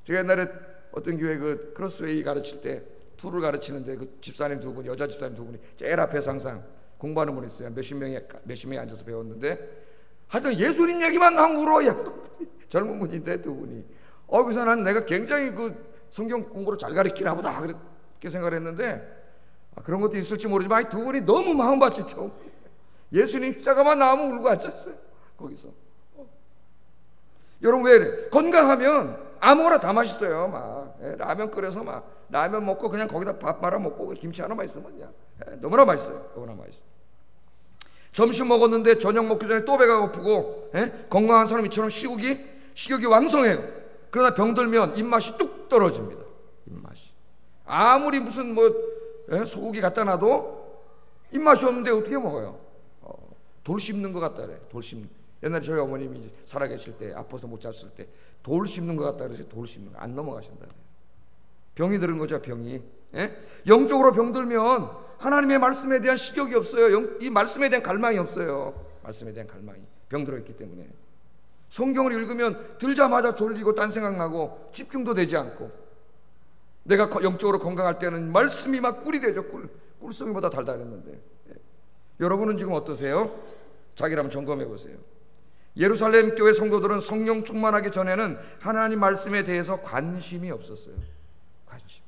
제가 옛날에 어떤 교회 그 크로스웨이 가르칠 때 툴을 가르치는데 그 집사님 두 분이, 여자 집사님 두 분이 제일 앞에서 항상 공부하는 분이 있어요. 몇십 명이 앉아서 배웠는데 하여튼 예수님 얘기만 나오면 울어요. 젊은 분인데 두 분이. 그래서 난 내가 굉장히 그 성경 공부를 잘 가르치나 보다 그렇게 생각을 했는데, 그런 것도 있을지 모르지만 두 분이 너무 마음 받쳤죠. 예수님 십자가만 나오면 울고 앉았어요. 거기서. 여러분 왜 이래? 건강하면 아무거나 다 맛있어요. 막 라면 끓여서 막 라면 먹고 그냥 거기다 밥 말아 먹고 김치 하나만 있으면 그냥 너무나 맛있어요. 너무나 맛있어요. 점심 먹었는데 저녁 먹기 전에 또 배가 고프고, 건강한 사람 이처럼 식욕이 왕성해요. 그러나 병들면 입맛이 뚝 떨어집니다. 입맛이. 아무리 무슨 소고기 갖다 놔도 입맛이 없는데 어떻게 먹어요? 돌 씹는 것 같다래. 돌 씹는. 옛날에 저희 어머님이 살아계실 때 아파서 못 잤을 때 돌 씹는 것 같다 그래서 돌 씹는 거 안 넘어가신다. 병이 들은 거죠. 병이. 영적으로 병들면 하나님의 말씀에 대한 식욕이 없어요. 이 말씀에 대한 갈망이 없어요. 말씀에 대한 갈망이 병들어 있기 때문에. 성경을 읽으면 들자마자 졸리고 딴 생각나고 집중도 되지 않고, 내가 영적으로 건강할 때는 말씀이 막 꿀이 되죠. 꿀송이보다 달달했는데. 여러분은 지금 어떠세요? 자기를 한번 점검해 보세요. 예루살렘 교회 성도들은 성령 충만하기 전에는 하나님 말씀에 대해서 관심이 없었어요. 관심.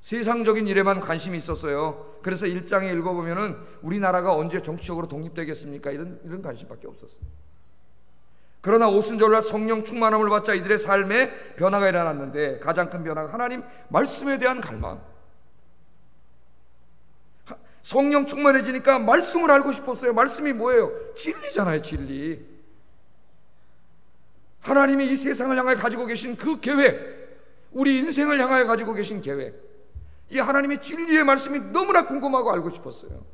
세상적인 일에만 관심이 있었어요. 그래서 1장에 읽어보면은 우리나라가 언제 정치적으로 독립되겠습니까? 이런 관심밖에 없었어요. 그러나 오순절날 성령 충만함을 받자 이들의 삶에 변화가 일어났는데, 가장 큰 변화가 하나님 말씀에 대한 갈망. 성령 충만해지니까 말씀을 알고 싶었어요. 말씀이 뭐예요? 진리잖아요. 진리. 하나님이 이 세상을 향하여 가지고 계신 그 계획, 우리 인생을 향하여 가지고 계신 계획, 이 하나님의 진리의 말씀이 너무나 궁금하고 알고 싶었어요.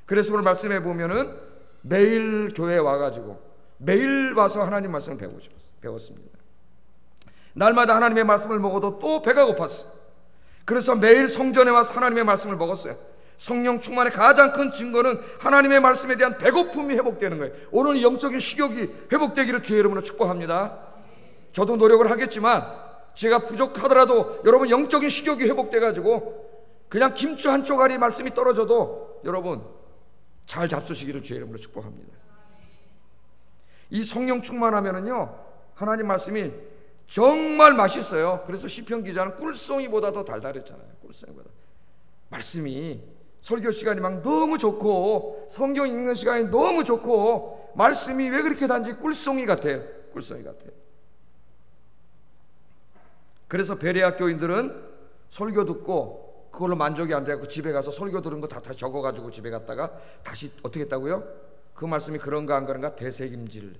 그래서 오늘 말씀해 보면은 매일 교회에 와가지고 매일 와서 하나님 말씀을 배웠습니다. 날마다 하나님의 말씀을 먹어도 또 배가 고팠어요. 그래서 매일 성전에 와서 하나님의 말씀을 먹었어요. 성령 충만의 가장 큰 증거는 하나님의 말씀에 대한 배고픔이 회복되는 거예요. 오늘 영적인 식욕이 회복되기를 주의 이름으로 축복합니다. 저도 노력을 하겠지만 제가 부족하더라도 여러분 영적인 식욕이 회복돼가지고 그냥 김치 한 쪼가리 말씀이 떨어져도 여러분 잘 잡수시기를 주의 이름으로 축복합니다. 이 성령 충만하면은요 하나님 말씀이 정말 맛있어요. 그래서 시편 기자는 꿀송이보다 더 달달했잖아요. 꿀송이보다. 말씀이 설교 시간이 막 너무 좋고 성경 읽는 시간이 너무 좋고 말씀이 왜 그렇게 단지 꿀송이 같아요. 꿀송이 같아요. 그래서 베레아 교인들은 설교 듣고 그걸로 만족이 안 되고 집에 가서 설교 들은 거 다 적어가지고 집에 갔다가 다시 어떻게 했다고요? 그 말씀이 그런가 안 그런가 되새김질.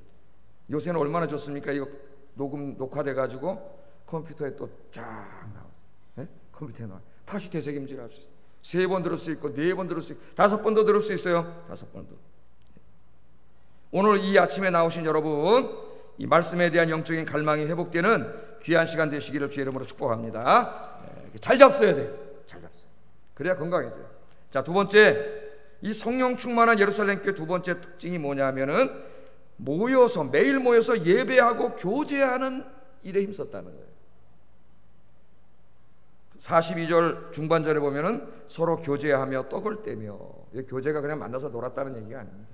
요새는 얼마나 좋습니까? 이거 녹화돼가지고 컴퓨터에 또 쫙 나와요. 컴퓨터에 나와요. 다시 되새김질 할 수 있어요. 3번 들을 수 있고 4번 들을 수 있고 5번도 들을 수 있어요. 5번도. 오늘 이 아침에 나오신 여러분, 이 말씀에 대한 영적인 갈망이 회복되는 귀한 시간 되시기를 주의 이름으로 축복합니다. 잘 잡숴야 돼요. 잘 잡숴요. 그래야 건강해져요. 자, 두 번째, 이 성령 충만한 예루살렘 교회 두 번째 특징이 뭐냐면은 매일 모여서 예배하고 교제하는 일에 힘썼다는 거예요. 42절 중반절에 보면은 서로 교제하며 떡을 떼며, 교제가 그냥 만나서 놀았다는 얘기가 아닙니다.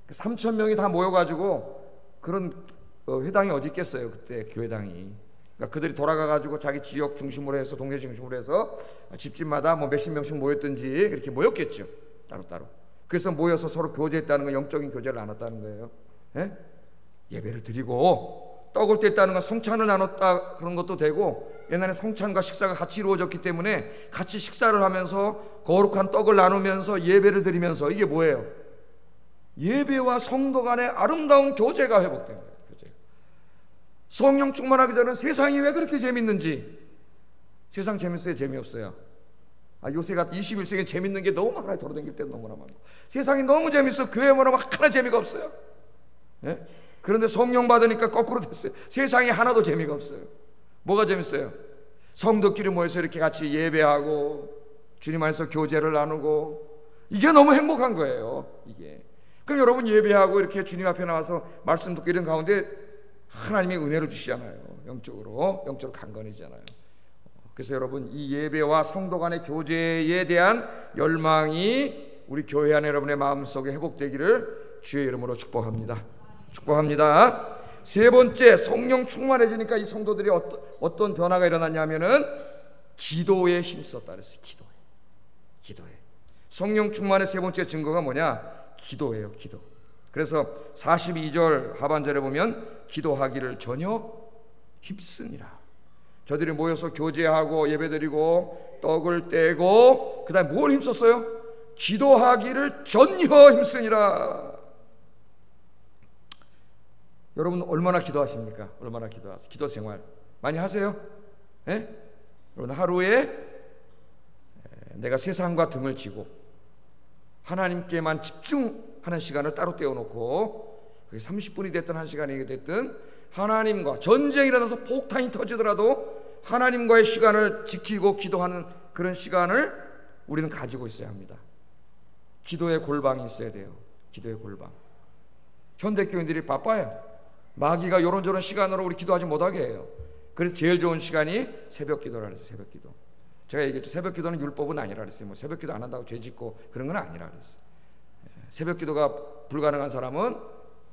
3,000명이 다 모여가지고 그런 회당이 어디 있겠어요 그때 교회당이. 그러니까 그들이 돌아가가지고 자기 지역 중심으로 해서 동네 중심으로 해서 집집마다 뭐 몇십 명씩 모였든지 그렇게 모였겠죠 따로따로. 그래서 모여서 서로 교제했다는 건 영적인 교제를 나눴다는 거예요. 예? 예배를 드리고 떡을 뗐다는 건 성찬을 나눴다 그런 것도 되고, 옛날에 성찬과 식사가 같이 이루어졌기 때문에 같이 식사를 하면서 거룩한 떡을 나누면서 예배를 드리면서, 이게 뭐예요? 예배와 성도 간의 아름다운 교제가 회복된 거예요. 교제. 성령 충만하기 전에 세상이 왜 그렇게 재밌는지. 세상 재밌어요? 재미없어요? 요새 같은 21세기엔 재밌는 게 너무 많아요. 돌아다닐 때도 너무나 많고. 세상이 너무 재밌어. 교회 뭐라면 하나 재미가 없어요. 예? 그런데 성령 받으니까 거꾸로 됐어요. 세상에 하나도 재미가 없어요. 뭐가 재밌어요? 성도끼리 모여서 이렇게 같이 예배하고 주님 안에서 교제를 나누고, 이게 너무 행복한 거예요. 이게. 그럼 여러분 예배하고 이렇게 주님 앞에 나와서 말씀 듣고 이런 가운데 하나님의 은혜를 주시잖아요. 영적으로 강건해지잖아요. 그래서 여러분, 이 예배와 성도 간의 교제에 대한 열망이 우리 교회 안에 여러분의 마음속에 회복되기를 주의 이름으로 축복합니다. 축복합니다. 세 번째, 성령 충만해지니까 이 성도들이 어떤 변화가 일어났냐면은 기도에 힘썼다 그랬어요. 기도에. 성령 충만의 세 번째 증거가 뭐냐? 기도예요. 기도. 그래서 42절 하반절에 보면 기도하기를 전혀 힘쓰니라. 저들이 모여서 교제하고 예배드리고 떡을 떼고 그 다음에 뭘 힘썼어요? 기도하기를 전혀 힘쓰니라. 여러분 얼마나 기도하십니까? 얼마나 기도하세요? 기도 생활 많이 하세요? 예? 여러분 하루에 내가 세상과 등을 지고 하나님께만 집중하는 시간을 따로 떼어놓고, 그게 30분이 됐든 1시간이 됐든 하나님과 전쟁이 일어나서 폭탄이 터지더라도 하나님과의 시간을 지키고 기도하는 그런 시간을 우리는 가지고 있어야 합니다. 기도의 골방이 있어야 돼요. 기도의 골방. 현대교인들이 바빠요. 마귀가 요런저런 시간으로 우리 기도하지 못하게 해요. 그래서 제일 좋은 시간이 새벽 기도라 그랬어요. 새벽 기도. 제가 얘기했죠. 새벽 기도는 율법은 아니라 그랬어요. 뭐 새벽 기도 안 한다고 죄 짓고 그런 건 아니라 그랬어요. 새벽 기도가 불가능한 사람은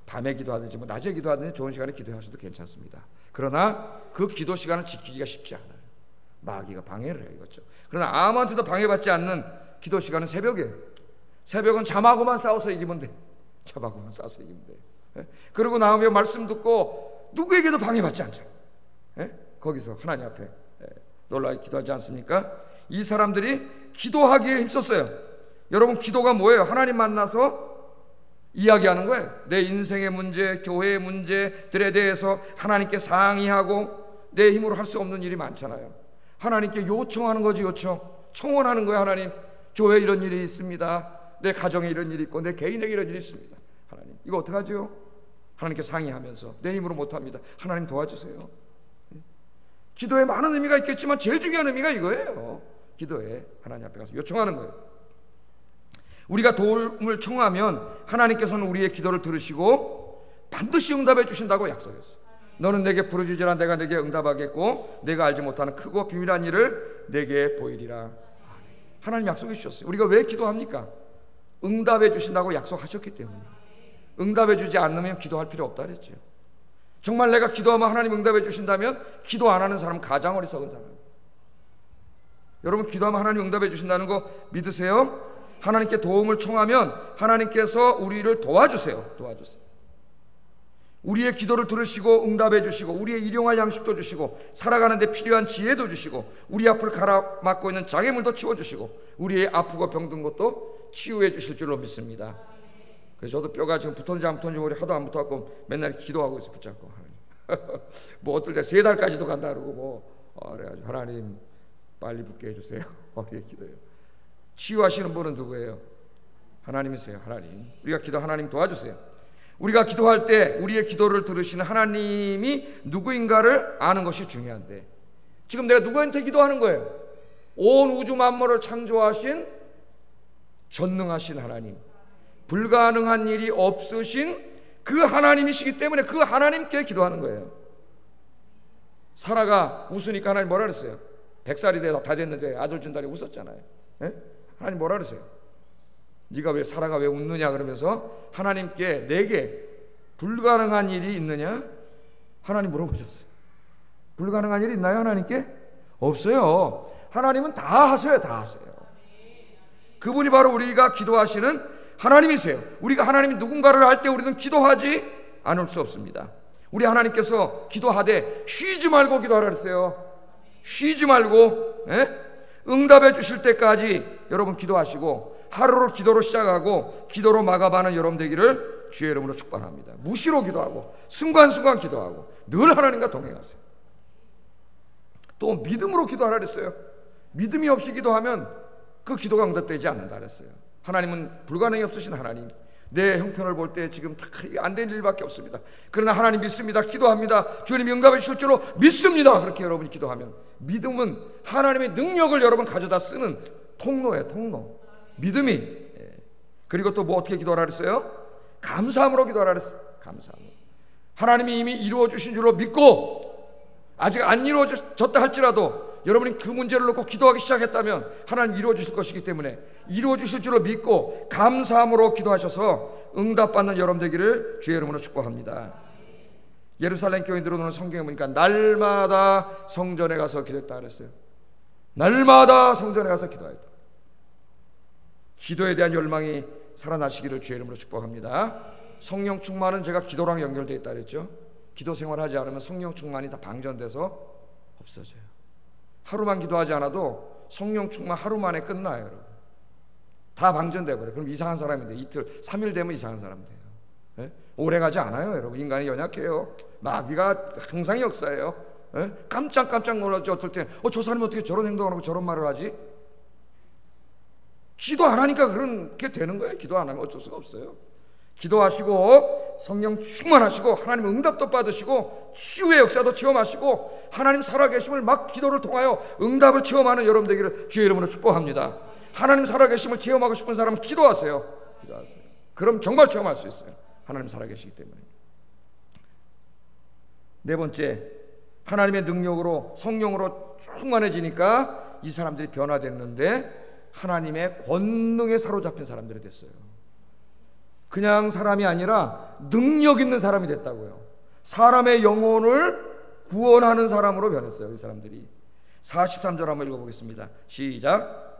밤에 기도하든지 뭐 낮에 기도하든지 좋은 시간에 기도하셔도 괜찮습니다. 그러나 그 기도 시간을 지키기가 쉽지 않아요. 마귀가 방해를 해요. 이거죠. 그러나 아무한테도 방해받지 않는 기도 시간은 새벽이에요. 새벽은 잠하고만 싸워서 이기면 돼. 잠하고만 싸워서 이기면 돼. 그러고 나오면 말씀 듣고 누구에게도 방해받지 않죠. 거기서 하나님 앞에 놀라게 기도하지 않습니까? 이 사람들이 기도하기에 힘썼어요. 여러분, 기도가 뭐예요? 하나님 만나서 이야기하는 거예요. 내 인생의 문제, 교회의 문제들에 대해서 하나님께 상의하고, 내 힘으로 할 수 없는 일이 많잖아요. 하나님께 요청하는 거지. 청원하는 거예요. 하나님, 교회에 이런 일이 있습니다. 내 가정에 이런 일이 있고 내 개인에게 이런 일이 있습니다. 하나님, 이거 어떡하죠? 하나님께 상의하면서 내 힘으로 못합니다. 하나님 도와주세요. 기도에 많은 의미가 있겠지만 제일 중요한 의미가 이거예요. 기도에 하나님 앞에 가서 요청하는 거예요. 우리가 도움을 청하면 하나님께서는 우리의 기도를 들으시고 반드시 응답해 주신다고 약속했어요. 너는 내게 부르짖으라 내가 내게 응답하겠고 내가 알지 못하는 크고 비밀한 일을 내게 보이리라. 하나님 약속해 주셨어요. 우리가 왜 기도합니까? 응답해 주신다고 약속하셨기 때문에. 응답해 주지 않으면 기도할 필요 없다 그랬죠. 정말 내가 기도하면 하나님 응답해 주신다면 기도 안 하는 사람은 가장 어리석은 사람이에요. 여러분, 기도하면 하나님 응답해 주신다는 거 믿으세요? 하나님께 도움을 청하면 하나님께서 우리를 도와주세요. 우리의 기도를 들으시고 응답해 주시고 우리의 일용할 양식도 주시고 살아가는 데 필요한 지혜도 주시고 우리 앞을 가로막고 있는 장애물도 치워주시고 우리의 아프고 병든 것도 치유해 주실 줄로 믿습니다. 그래서 저도 뼈가 지금 붙었는지 안 붙었는지 머리 하도 안 붙어갖고 맨날 기도하고 있어요. 붙잡고 하나님. 뭐 어떨 때 3달까지도 간다 그러고 뭐 그래가지고 하나님 빨리 붙게 해주세요. 이렇게 기도해요. 치유하시는 분은 누구예요? 하나님이세요. 하나님. 우리가 기도 하나님 도와주세요. 우리가 기도할 때 우리의 기도를 들으시는 하나님이 누구인가를 아는 것이 중요한데, 지금 내가 누구한테 기도하는 거예요? 온 우주 만물을 창조하신 전능하신 하나님, 불가능한 일이 없으신 그 하나님이시기 때문에 그 하나님께 기도하는 거예요. 사라가 웃으니까 하나님 뭐라 그랬어요? 100살이 다 됐는데 아들 준다니 웃었잖아요. 하나님 뭐라 그랬어요? 네가 왜 사라가 왜 웃느냐 그러면서 하나님께 내게 불가능한 일이 있느냐? 하나님 물어보셨어요. 불가능한 일이 있나요 하나님께? 없어요. 하나님은 다 하세요. 다 하세요. 그분이 바로 우리가 기도하시는 하나님이세요. 우리가 하나님이 누군가를 할 때 우리는 기도하지 않을 수 없습니다. 우리 하나님께서 기도하되 쉬지 말고 기도하라 그랬어요. 쉬지 말고 응답해 주실 때까지 여러분 기도하시고, 하루를 기도로 시작하고 기도로 마감하는 여러분 되기를 주의 이름으로 축복합니다. 무시로 기도하고 순간순간 기도하고 늘 하나님과 동행하세요. 또 믿음으로 기도하라 그랬어요. 믿음이 없이 기도하면 그 기도가 응답되지 않는다 그랬어요. 하나님은 불가능이 없으신 하나님, 내 형편을 볼 때 지금 다 안 된 일밖에 없습니다. 그러나 하나님 믿습니다. 기도합니다. 주님이 응답해 주실 줄로 믿습니다. 그렇게 여러분이 기도하면, 믿음은 하나님의 능력을 여러분 가져다 쓰는 통로예요. 통로. 믿음이. 그리고 또 뭐 어떻게 기도하라 그랬어요? 감사함으로 기도하라 그랬어요. 감사함으로. 하나님이 이미 이루어 주신 줄로 믿고, 아직 안 이루어졌다 할지라도 여러분이 그 문제를 놓고 기도하기 시작했다면 하나님 이루어 주실 것이기 때문에 이루어 주실 줄로 믿고 감사함으로 기도하셔서 응답받는 여러분 되기를 주의 이름으로 축복합니다. 예루살렘 교인들은 성경에 보니까 날마다 성전에 가서 기도했다 그랬어요. 날마다 성전에 가서 기도했다. 기도에 대한 열망이 살아나시기를 주의 이름으로 축복합니다. 성령 충만은 제가 기도랑 연결되어 있다 그랬죠. 기도 생활하지 않으면 성령 충만이 다 방전돼서 없어져요. 하루만 기도하지 않아도 성령 충만 하루 만에 끝나요. 여러분. 다 방전돼 버려요. 그럼 이상한 사람이 돼요. 이틀 3일 되면 이상한 사람 돼요. 네? 오래 가지 않아요. 여러분. 인간이 연약해요. 마귀가 항상 역사예요. 네? 깜짝 놀라죠. 어떨 때는 저 사람이 어떻게 저런 행동을 하고 저런 말을 하지? 기도 안 하니까 그렇게 되는 거예요. 기도 안 하면 어쩔 수가 없어요. 기도하시고 성령 충만하시고 하나님 응답도 받으시고 치유의 역사도 체험하시고 하나님 살아계심을 막 기도를 통하여 응답을 체험하는 여러분 되기를 주의 이름으로 축복합니다. 하나님 살아계심을 체험하고 싶은 사람은 기도하세요. 기도하세요. 그럼 정말 체험할 수 있어요. 하나님 살아계시기 때문에. 네 번째, 하나님의 능력으로 성령으로 충만해지니까 이 사람들이 변화됐는데 하나님의 권능에 사로잡힌 사람들이 됐어요. 그냥 사람이 아니라 능력 있는 사람이 됐다고요. 사람의 영혼을 구원하는 사람으로 변했어요. 이 사람들이. 43절 한번 읽어보겠습니다. 시작.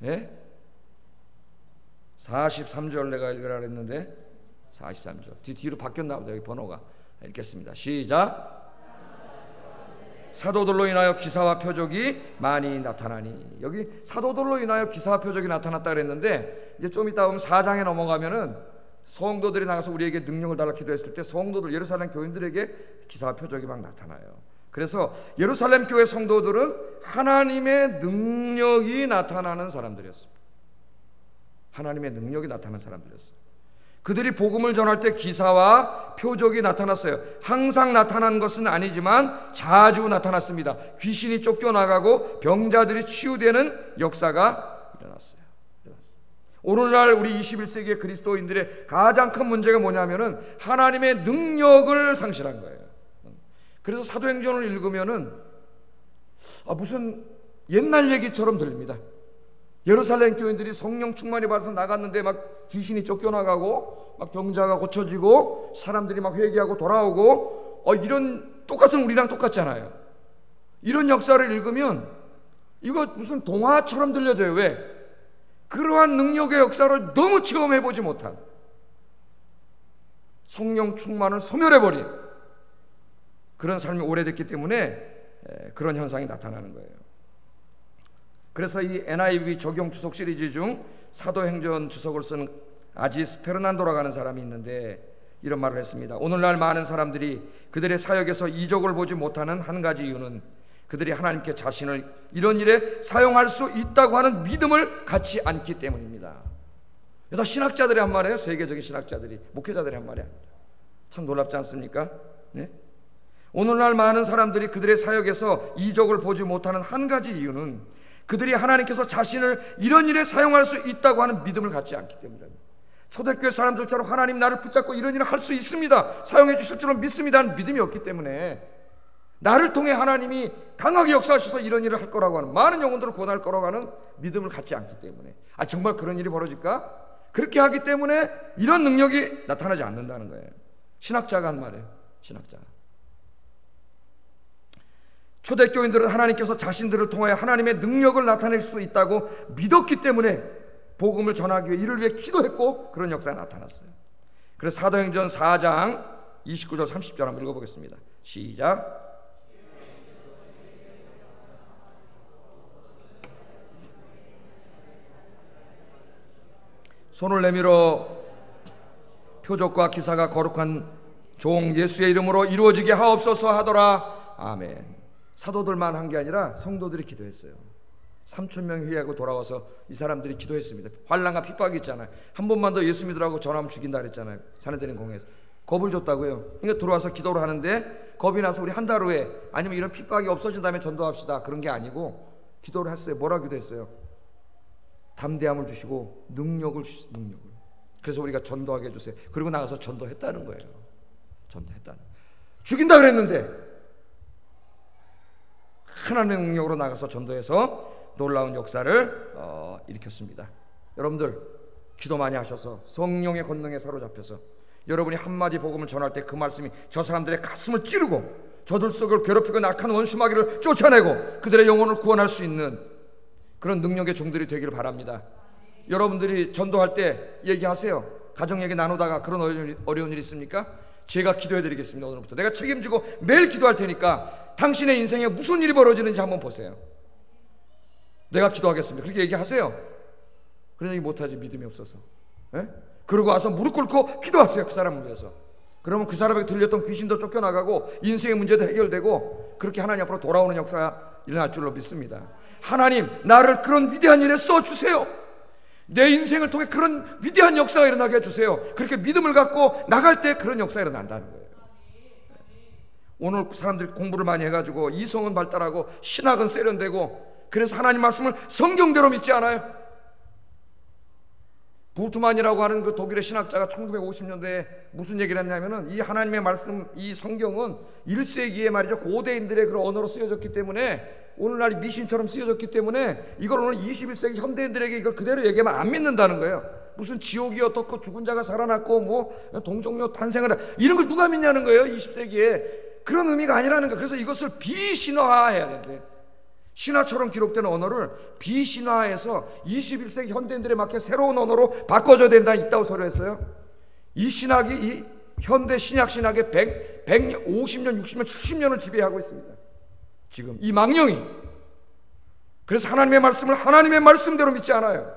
예? 43절 내가 읽으라 그랬는데 43절 뒤로 바뀌었나 보다. 여기 번호가. 읽겠습니다. 시작. 사도들로 인하여 기사와 표적이 많이 나타나니. 여기 사도들로 인하여 기사와 표적이 나타났다 그랬는데 이제 좀 이따 보면 4장에 넘어가면은 성도들이 나가서 우리에게 능력을 달라 기도했을 때 성도들 예루살렘 교인들에게 기사와 표적이 막 나타나요. 그래서 예루살렘 교회 성도들은 하나님의 능력이 나타나는 사람들이었습니다. 하나님의 능력이 나타나는 사람들이었어요. 그들이 복음을 전할 때 기사와 표적이 나타났어요. 항상 나타난 것은 아니지만 자주 나타났습니다. 귀신이 쫓겨나가고 병자들이 치유되는 역사가 일어났어요. 오늘날 우리 21세기의 그리스도인들의 가장 큰 문제가 뭐냐면은 하나님의 능력을 상실한 거예요. 그래서 사도행전을 읽으면은 무슨 옛날 얘기처럼 들립니다. 예루살렘 교인들이 성령 충만이 받아서 나갔는데 막 귀신이 쫓겨나가고 막 병자가 고쳐지고 사람들이 막 회개하고 돌아오고 이런 똑같은 우리랑 똑같잖아요. 이런 역사를 읽으면 이거 무슨 동화처럼 들려져요. 왜? 그러한 능력의 역사를 너무 체험해보지 못한, 성령 충만을 소멸해버린 그런 삶이 오래됐기 때문에 그런 현상이 나타나는 거예요. 그래서 이 NIV 적용 주석 시리즈 중 사도행전 주석을 쓴 아지스 페르난도라고 하는 사람이 있는데 이런 말을 했습니다. 오늘날 많은 사람들이 그들의 사역에서 이적을 보지 못하는 한 가지 이유는 그들이 하나님께 자신을 이런 일에 사용할 수 있다고 하는 믿음을 갖지 않기 때문입니다. 다 신학자들이 한 말이에요. 세계적인 신학자들이, 목회자들이 한 말이에요. 참 놀랍지 않습니까? 네? 오늘날 많은 사람들이 그들의 사역에서 이적을 보지 못하는 한 가지 이유는 그들이 하나님께서 자신을 이런 일에 사용할 수 있다고 하는 믿음을 갖지 않기 때문입니다. 초대교회 사람들처럼 하나님 나를 붙잡고 이런 일을 할 수 있습니다, 사용해 주실 줄로 믿습니다 하는 믿음이 없기 때문에 나를 통해 하나님이 강하게 역사하셔서 이런 일을 할 거라고 하는, 많은 영혼들을 구원할 거라고 하는 믿음을 갖지 않기 때문에, 정말 그런 일이 벌어질까? 그렇게 하기 때문에 이런 능력이 나타나지 않는다는 거예요. 신학자가 한 말이에요. 신학자가. 초대교인들은 하나님께서 자신들을 통하여 하나님의 능력을 나타낼 수 있다고 믿었기 때문에 복음을 전하기 위해 이를 위해 기도했고, 그런 역사가 나타났어요. 그래서 사도행전 4장 29절 30절 한번 읽어보겠습니다. 시작. 손을 내밀어 표적과 기사가 거룩한 종 예수의 이름으로 이루어지게 하옵소서 하더라. 아멘. 사도들만 한 게 아니라 성도들이 기도했어요. 3,000명 회개하고 돌아와서 이 사람들이 기도했습니다. 환난과 핍박이 있잖아요. 한 번만 더 예수 믿으라고 전하면 죽인다 그랬잖아요. 사내들인 공회에서 겁을 줬다고요. 그러니까 들어와서 기도를 하는데 겁이 나서 우리 한 달 후에, 아니면 이런 핍박이 없어진 다음에 전도합시다, 그런 게 아니고 기도를 했어요. 뭐라 기도했어요? 담대함을 주시고 능력을 주시고, 능력을. 그래서 우리가 전도하게 해주세요. 그리고 나가서 전도했다는 거예요. 전도했다는. 죽인다 그랬는데 하나님의 능력으로 나가서 전도해서 놀라운 역사를 일으켰습니다. 여러분들 기도 많이 하셔서 성령의 권능에 사로잡혀서 여러분이 한마디 복음을 전할 때 그 말씀이 저 사람들의 가슴을 찌르고 저들 속을 괴롭히고 악한 원수 마귀를 쫓아내고 그들의 영혼을 구원할 수 있는 그런 능력의 종들이 되기를 바랍니다. 여러분들이 전도할 때 얘기하세요. 가정 얘기 나누다가 그런 어려운 일이 있습니까? 제가 기도해 드리겠습니다. 오늘부터 내가 책임지고 매일 기도할 테니까 당신의 인생에 무슨 일이 벌어지는지 한번 보세요. 내가 기도하겠습니다. 그렇게 얘기하세요. 그런 얘기 못하지, 믿음이 없어서. 그러고 와서 무릎 꿇고 기도하세요. 그 사람을 위해서. 그러면 그 사람에게 들렸던 귀신도 쫓겨나가고 인생의 문제도 해결되고 그렇게 하나님 앞으로 돌아오는 역사가 일어날 줄로 믿습니다. 하나님, 나를 그런 위대한 일에 써주세요. 내 인생을 통해 그런 위대한 역사가 일어나게 해주세요. 그렇게 믿음을 갖고 나갈 때 그런 역사가 일어난다는 거예요. 오늘 사람들이 공부를 많이 해가지고 이성은 발달하고 신학은 세련되고 그래서 하나님 말씀을 성경대로 믿지 않아요. 볼트만이라고 하는 그 독일의 신학자가 1950년대에 무슨 얘기를 했냐면은 이 하나님의 말씀, 이 성경은 1세기에 말이죠, 고대인들의 그런 언어로 쓰여졌기 때문에, 오늘날 미신처럼 쓰여졌기 때문에 이걸 오늘 21세기 현대인들에게 이걸 그대로 얘기하면 안 믿는다는 거예요. 무슨 지옥이 어떻고 죽은 자가 살아났고 뭐 동정녀 탄생을 이런 걸 누가 믿냐는 거예요. 20세기에 그런 의미가 아니라는 거예요. 그래서 이것을 비신화해야 되는데, 신화처럼 기록된 언어를 비신화해서 21세기 현대인들에 맞게 새로운 언어로 바꿔줘야 된다, 있다고 소리했어요. 이 신학이 이 현대 신약 신학의 150년, 60년, 70년을 지배하고 있습니다. 지금 이 망령이. 그래서 하나님의 말씀을 하나님의 말씀대로 믿지 않아요.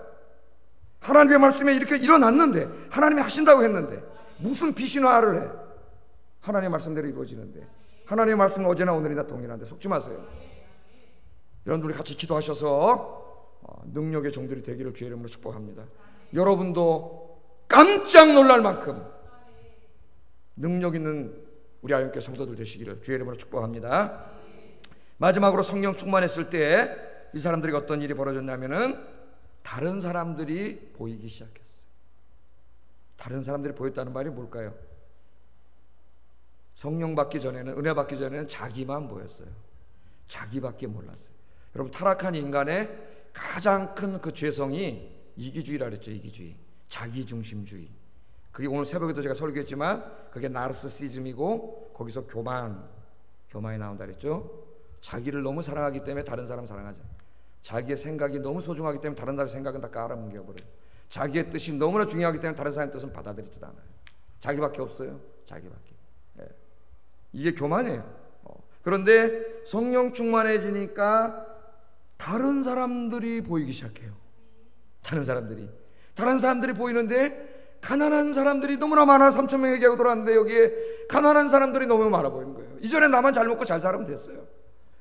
하나님의 말씀에 이렇게 일어났는데, 하나님이 하신다고 했는데 무슨 비신화를 해? 하나님의 말씀대로 이루어지는데, 하나님의 말씀은 어제나 오늘이나 동일한데 속지 마세요. 여러분들이 같이 기도하셔서 능력의 종들이 되기를 주의 이름으로 축복합니다. 여러분도 깜짝 놀랄 만큼 능력 있는 우리 아영교회 성도들 되시기를 주의 이름으로 축복합니다. 마지막으로 성령 충만했을 때 이 사람들에게 어떤 일이 벌어졌냐면은 다른 사람들이 보이기 시작했어요. 다른 사람들이 보였다는 말이 뭘까요? 성령 받기 전에는, 은혜 받기 전에는 자기만 보였어요. 자기밖에 몰랐어요. 여러분, 타락한 인간의 가장 큰 그 죄성이 이기주의라 그랬죠. 이기주의, 자기중심주의. 그게 오늘 새벽에도 제가 설교했지만 그게 나르시시즘이고 거기서 교만이 나온다 그랬죠. 자기를 너무 사랑하기 때문에 다른 사람 사랑하지 않아요. 자기의 생각이 너무 소중하기 때문에 다른 사람의 생각은 다 깔아뭉개버려요. 자기의 뜻이 너무나 중요하기 때문에 다른 사람의 뜻은 받아들이지도 않아요. 자기밖에 없어요. 자기밖에. 이게 교만이에요. 그런데 성령 충만해지니까 다른 사람들이 보이기 시작해요. 다른 사람들이 보이는데 가난한 사람들이 너무나 많아. 3,000명 얘기하고 돌아왔는데 여기에 가난한 사람들이 너무 많아 보이는 거예요. 이전에 나만 잘 먹고 잘 살면 됐어요.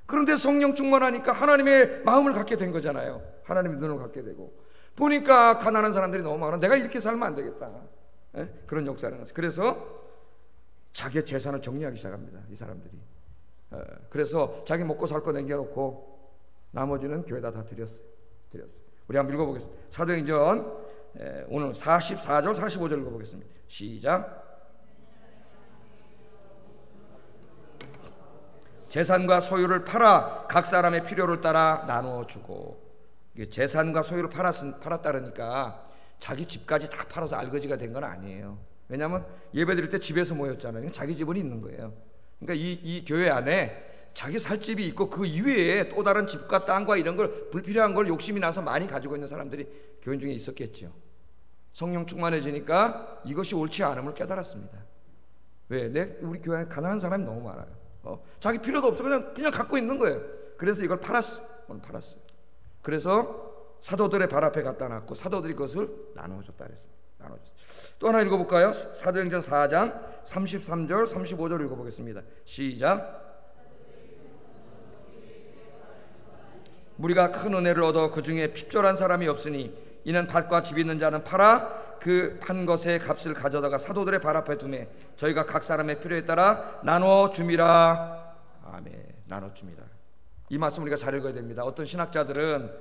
그런데 성령 충만하니까 하나님의 마음을 갖게 된 거잖아요. 하나님의 눈을 갖게 되고 보니까 가난한 사람들이 너무 많아. 내가 이렇게 살면 안 되겠다. 그런 역사를 했어요. 그래서 자기의 재산을 정리하기 시작합니다. 이 사람들이. 그래서 자기 먹고 살 거 남겨놓고 나머지는 교회에다 다 드렸어요. 우리 한번 읽어보겠습니다. 사도행전 오늘 44절 45절 재산과 소유를 팔아 각 사람의 필요를 따라 나누어 주고. 재산과 소유를 팔았다니까 자기 집까지 다 팔아서 알거지가 된 건 아니에요. 왜냐하면 예배 드릴 때 집에서 모였잖아요. 자기 집은 있는 거예요. 그러니까 이 교회 안에 자기 살 집이 있고 그 이외에 또 다른 집과 땅과 이런 걸 불필요한 걸 욕심이 나서 많이 가지고 있는 사람들이 교인 중에 있었겠죠. 성령 충만해지니까 이것이 옳지 않음을 깨달았습니다. 왜? 우리 교회 안에 가난한 사람이 너무 많아요. 자기 필요도 없어 그냥 갖고 있는 거예요. 그래서 이걸 팔았어요. 그래서 사도들의 발 앞에 갖다 놨고 사도들이 그것을 나눠줬다 그랬습니다. 또 하나 읽어볼까요? 사도행전 4장 33절 35절 읽어보겠습니다. 시작. 우리가 큰 은혜를 얻어 그 중에 핍절한 사람이 없으니 이는 밭과 집 있는 자는 팔아 그 판 것의 값을 가져다가 사도들의 발 앞에 두매 저희가 각 사람의 필요에 따라 나눠 줍니다. 아멘. 나눠 줍니다. 이 말씀 우리가 잘 읽어야 됩니다. 어떤 신학자들은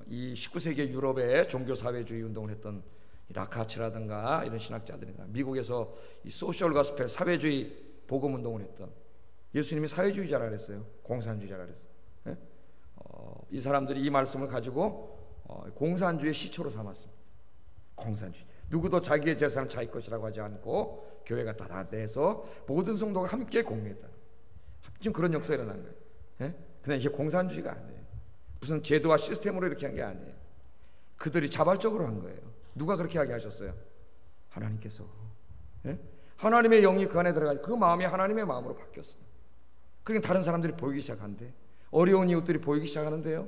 이 19세기 유럽의 종교사회주의 운동을 했던 라카츠라든가 이런 신학자들이나 미국에서 이 소셜 가스펠 사회주의 복음 운동을 했던 예수님이 사회주의자라 그랬어요. 공산주의자라 그랬어요. 네? 이 사람들이 이 말씀을 가지고 공산주의의 시초로 삼았습니다. 공산주의. 누구도 자기의 재산을 자기 것이라고 하지 않고 교회가 다 내서 모든 성도가 함께 공유했다. 지금 그런 역사가 일어난 거예요. 네? 근데 이게 공산주의가 아니에요. 무슨 제도와 시스템으로 이렇게 한 게 아니에요. 그들이 자발적으로 한 거예요. 누가 그렇게 하게 하셨어요? 하나님께서. 네? 하나님의 영이 그 안에 들어가서 그 마음이 하나님의 마음으로 바뀌었어요. 그러니까 다른 사람들이 보이기 시작한대. 어려운 이웃들이 보이기 시작하는데요.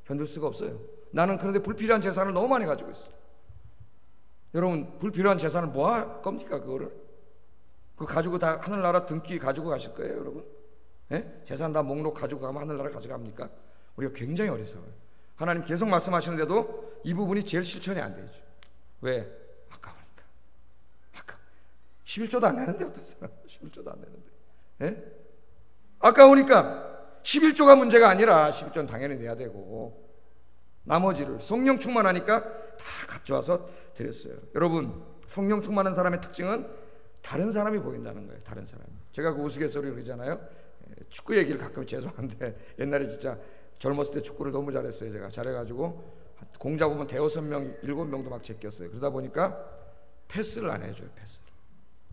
견딜 수가 없어요. 나는 그런데 불필요한 재산을 너무 많이 가지고 있어요. 여러분 불필요한 재산을 뭐 할 겁니까? 그거를 그거 가지고 다 하늘나라 등기 가지고 가실 거예요, 여러분? 네? 재산 다 목록 가지고 가면 하늘나라 가져갑니까? 우리가 굉장히 어리석어요. 하나님 계속 말씀하시는데도 이 부분이 제일 실천이 안 되죠. 왜? 아까우니까. 11조도 안 내는데 어떤 사람 11조도 안 내는데. 네? 아까우니까 11조가 문제가 아니라 11조는 당연히 내야 되고 나머지를 성령 충만하니까 다 가져와서 드렸어요. 여러분 성령 충만한 사람의 특징은 다른 사람이 보인다는 거예요. 다른 사람이. 제가 그 우스갯소리 그러잖아요. 축구 얘기를 가끔 죄송한데 옛날에 진짜 젊었을 때 축구를 너무 잘했어요. 제가 잘해가지고 공 잡으면 대여섯 명, 7명도 막 제꼈어요. 그러다 보니까 패스를 안 해줘요. 패스를.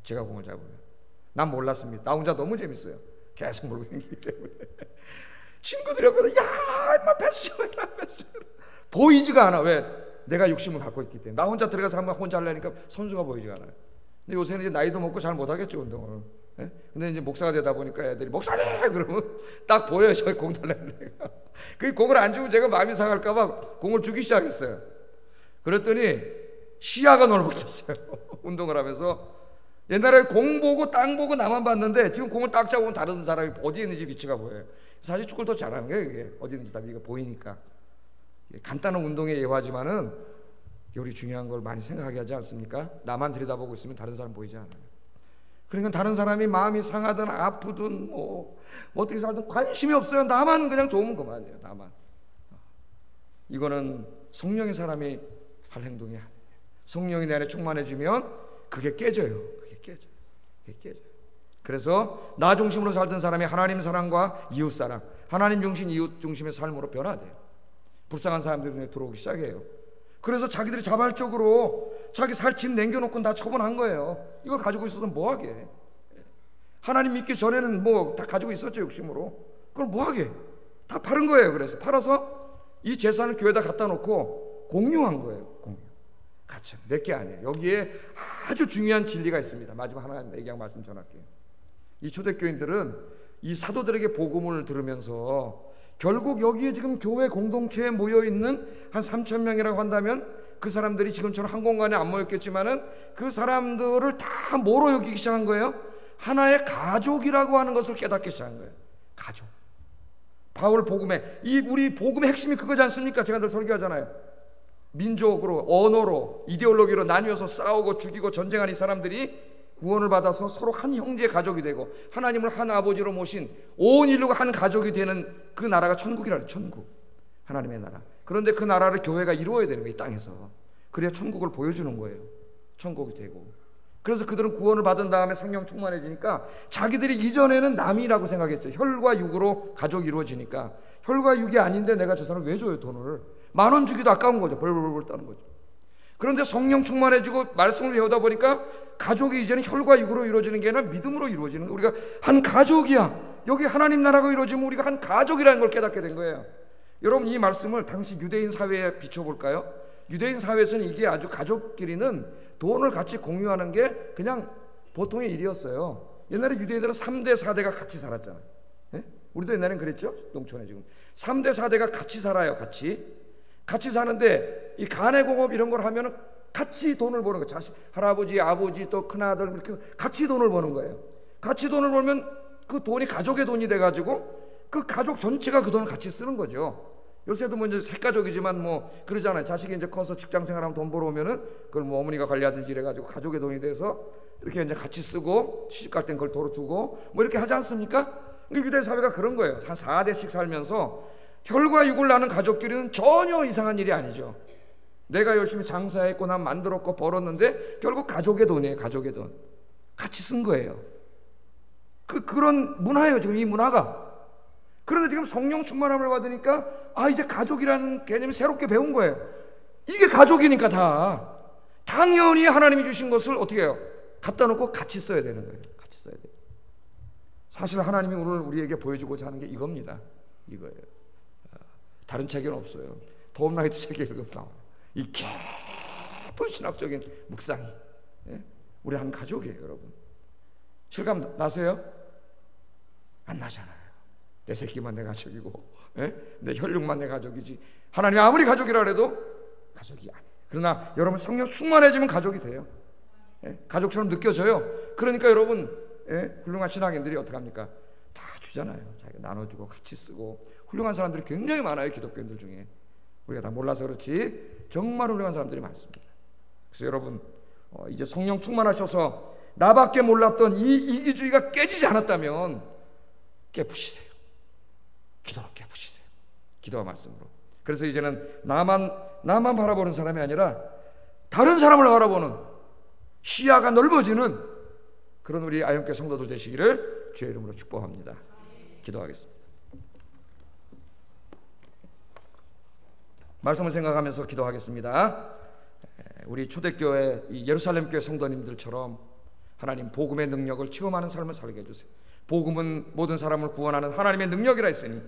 제가 공을 잡으면 난 몰랐습니다. 나 혼자 너무 재밌어요. 계속 몰고 다니기 때문에 친구들이 옆에서 야 임마 패스 좀 해라 패스 좀 해라. 보이지가 않아. 왜? 내가 욕심을 갖고 있기 때문에. 나 혼자 들어가서 한번 혼자 하려니까 선수가 보이지가 않아요. 근데 요새는 이제 나이도 먹고 잘 못하겠죠 운동을. 예? 근데 이제 목사가 되다 보니까 애들이 목사님 그러면 딱 보여요. 저 공 달라는 애가. 그 공을 안 주면 제가 마음이 상할까봐 공을 주기 시작했어요. 그랬더니 시야가 넓어졌어요. 운동을 하면서. 옛날에 공 보고 땅 보고 나만 봤는데 지금 공을 딱 잡으면 다른 사람이 어디에 있는지 위치가 보여요. 사실 축구를 더 잘하는 거예요. 이게 어디 있는지 다 이거 보이니까. 간단한 운동에 예화지만은 요리 중요한 걸 많이 생각하게 하지 않습니까? 나만 들여다보고 있으면 다른 사람 보이지 않아요. 그러니까 다른 사람이 마음이 상하든 아프든 뭐 어떻게 살든 관심이 없어요. 나만 그냥 좋으면 그만이에요. 나만. 이거는 성령의 사람이 할 행동이 아니에요. 성령이 내 안에 충만해지면 그게 깨져요. 그게 깨져요. 그래서 나 중심으로 살던 사람이 하나님 사랑과 이웃 사랑, 하나님 중심, 이웃 중심의 삶으로 변화돼요. 불쌍한 사람들이 눈에 들어오기 시작해요. 그래서 자기들이 자발적으로 자기 살 집 남겨놓고 다 처분한 거예요. 이걸 가지고 있어서 뭐하게. 하나님 믿기 전에는 뭐 다 가지고 있었죠. 욕심으로. 그걸 뭐하게. 다 팔은 거예요. 그래서 팔아서 이 재산을 교회에다 갖다 놓고 공유한 거예요. 공유. 같이. 내게 아니에요. 여기에 아주 중요한 진리가 있습니다. 마지막 하나 얘기하고 말씀 전할게요. 이 초대교인들은 이 사도들에게 복음을 들으면서 결국 여기에 지금 교회 공동체에 모여있는 한 3,000명이라고 한다면 그 사람들이 지금처럼 한 공간에 안 모였겠지만은 그 사람들을 다 뭐로 여기기 시작한 거예요? 하나의 가족이라고 하는 것을 깨닫기 시작한 거예요. 가족. 바울 복음에 우리 복음의 핵심이 그거지 않습니까? 제가 늘 설교하잖아요. 민족으로, 언어로, 이데올로기로 나뉘어서 싸우고 죽이고 전쟁하는 이 사람들이 구원을 받아서 서로 한 형제의 가족이 되고 하나님을 한 아버지로 모신 온 인류가 한 가족이 되는 그 나라가 천국이라 그래요. 천국. 하나님의 나라. 그런데 그 나라를 교회가 이루어야 되는 거예요. 이 땅에서. 그래야 천국을 보여주는 거예요. 천국이 되고. 그래서 그들은 구원을 받은 다음에 성령 충만해지니까 자기들이 이전에는 남이라고 생각했죠. 혈과 육으로 가족이 이루어지니까 혈과 육이 아닌데 내가 저 사람 왜 줘요 돈을. 10,000원 주기도 아까운 거죠. 벌벌벌 떠는 거죠. 그런데 성령 충만해지고 말씀을 배우다 보니까 가족이 이제는 혈과 육으로 이루어지는 게 아니라 믿음으로 이루어지는 거예요. 우리가 한 가족이야. 여기 하나님 나라가 이루어지면 우리가 한 가족이라는 걸 깨닫게 된 거예요. 여러분, 이 말씀을 당시 유대인 사회에 비춰볼까요? 유대인 사회에서는 이게 아주 가족끼리는 돈을 같이 공유하는 게 그냥 보통의 일이었어요. 옛날에 유대인들은 3대 4대가 같이 살았잖아요. 예? 우리도 옛날엔 그랬죠? 농촌에 지금 3대 4대가 같이 살아요. 같이 사는데 이 가내공업 이런 걸 하면은 같이 돈을 버는 거예요. 자식, 할아버지, 아버지, 또 큰아들 이렇게 같이 돈을 버는 거예요. 같이 돈을 벌면 그 돈이 가족의 돈이 돼가지고 그 가족 전체가 그 돈을 같이 쓰는 거죠. 요새도 뭐 이제 핵가족이지만 뭐 그러잖아요. 자식이 이제 커서 직장 생활하면 돈 벌어오면은 그걸 뭐 어머니가 관리하든지 이래가지고 가족의 돈이 돼서 이렇게 이제 같이 쓰고 시집 갈 땐 그걸 도로 주고 뭐 이렇게 하지 않습니까? 유대 사회가 그런 거예요. 한 4대씩 살면서 혈과 육을 낳는 가족끼리는 전혀 이상한 일이 아니죠. 내가 열심히 장사했고 난 만들었고 벌었는데 결국 가족의 돈이에요. 가족의 돈 같이 쓴 거예요. 그런 문화예요. 지금 이 문화가. 그런데 지금 성령 충만함을 받으니까 이제 가족이라는 개념이 새롭게 배운 거예요. 이게 가족이니까 다 당연히 하나님이 주신 것을 어떻게 해요? 갖다 놓고 같이 써야 되는 거예요. 같이 써야 돼요. 사실 하나님이 오늘 우리에게 보여주고자 하는 게 이겁니다. 이거예요. 다른 책에는 없어요. 톰 라이트 책에 읽으면 나와요. 이 깊은 신학적인 묵상이. 예? 우리 한 가족이에요, 여러분. 실감 나세요? 안 나잖아요. 내 새끼만 내 가족이고, 예? 내 혈육만 내 가족이지. 하나님이 아무리 가족이라 해도 가족이 아니에요. 그러나 여러분 성령 충만해지면 가족이 돼요. 예? 가족처럼 느껴져요. 그러니까 여러분, 예? 훌륭한 신학인들이 어떻게 합니까? 다 주잖아요. 자기가 나눠주고 같이 쓰고. 훌륭한 사람들이 굉장히 많아요. 기독교인들 중에. 우리가 다 몰라서 그렇지 정말 훌륭한 사람들이 많습니다. 그래서 여러분, 이제 성령 충만하셔서 나밖에 몰랐던 이 이기주의가 깨지지 않았다면 깨부시세요. 기도로 깨부시세요. 기도와 말씀으로. 그래서 이제는 나만 바라보는 사람이 아니라 다른 사람을 바라보는 시야가 넓어지는 그런 우리 아영교회 성도들 되시기를 주의 이름으로 축복합니다. 기도하겠습니다. 말씀을 생각하면서 기도하겠습니다. 우리 초대교회 예루살렘 교회 성도님들처럼 하나님 복음의 능력을 체험하는 삶을 살게 해주세요. 복음은 모든 사람을 구원하는 하나님의 능력이라 했으니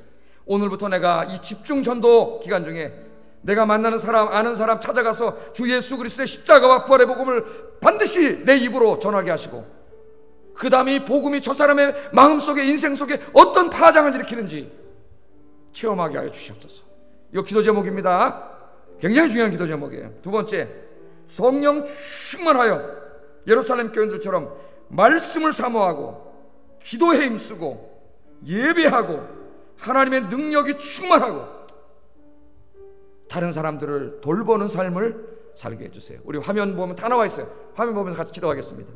오늘부터 내가 이 집중 전도 기간 중에 내가 만나는 사람, 아는 사람 찾아가서 주 예수 그리스도의 십자가와 부활의 복음을 반드시 내 입으로 전하게 하시고 그 다음에 이 복음이 저 사람의 마음속에 인생 속에 어떤 파장을 일으키는지 체험하게 하여 주시옵소서. 이거 기도 제목입니다. 굉장히 중요한 기도 제목이에요. 두 번째, 성령 충만하여 예루살렘 교인들처럼 말씀을 사모하고 기도에 힘쓰고 예배하고 하나님의 능력이 충만하고 다른 사람들을 돌보는 삶을 살게 해주세요. 우리 화면 보면 다 나와 있어요. 화면 보면서 같이 기도하겠습니다.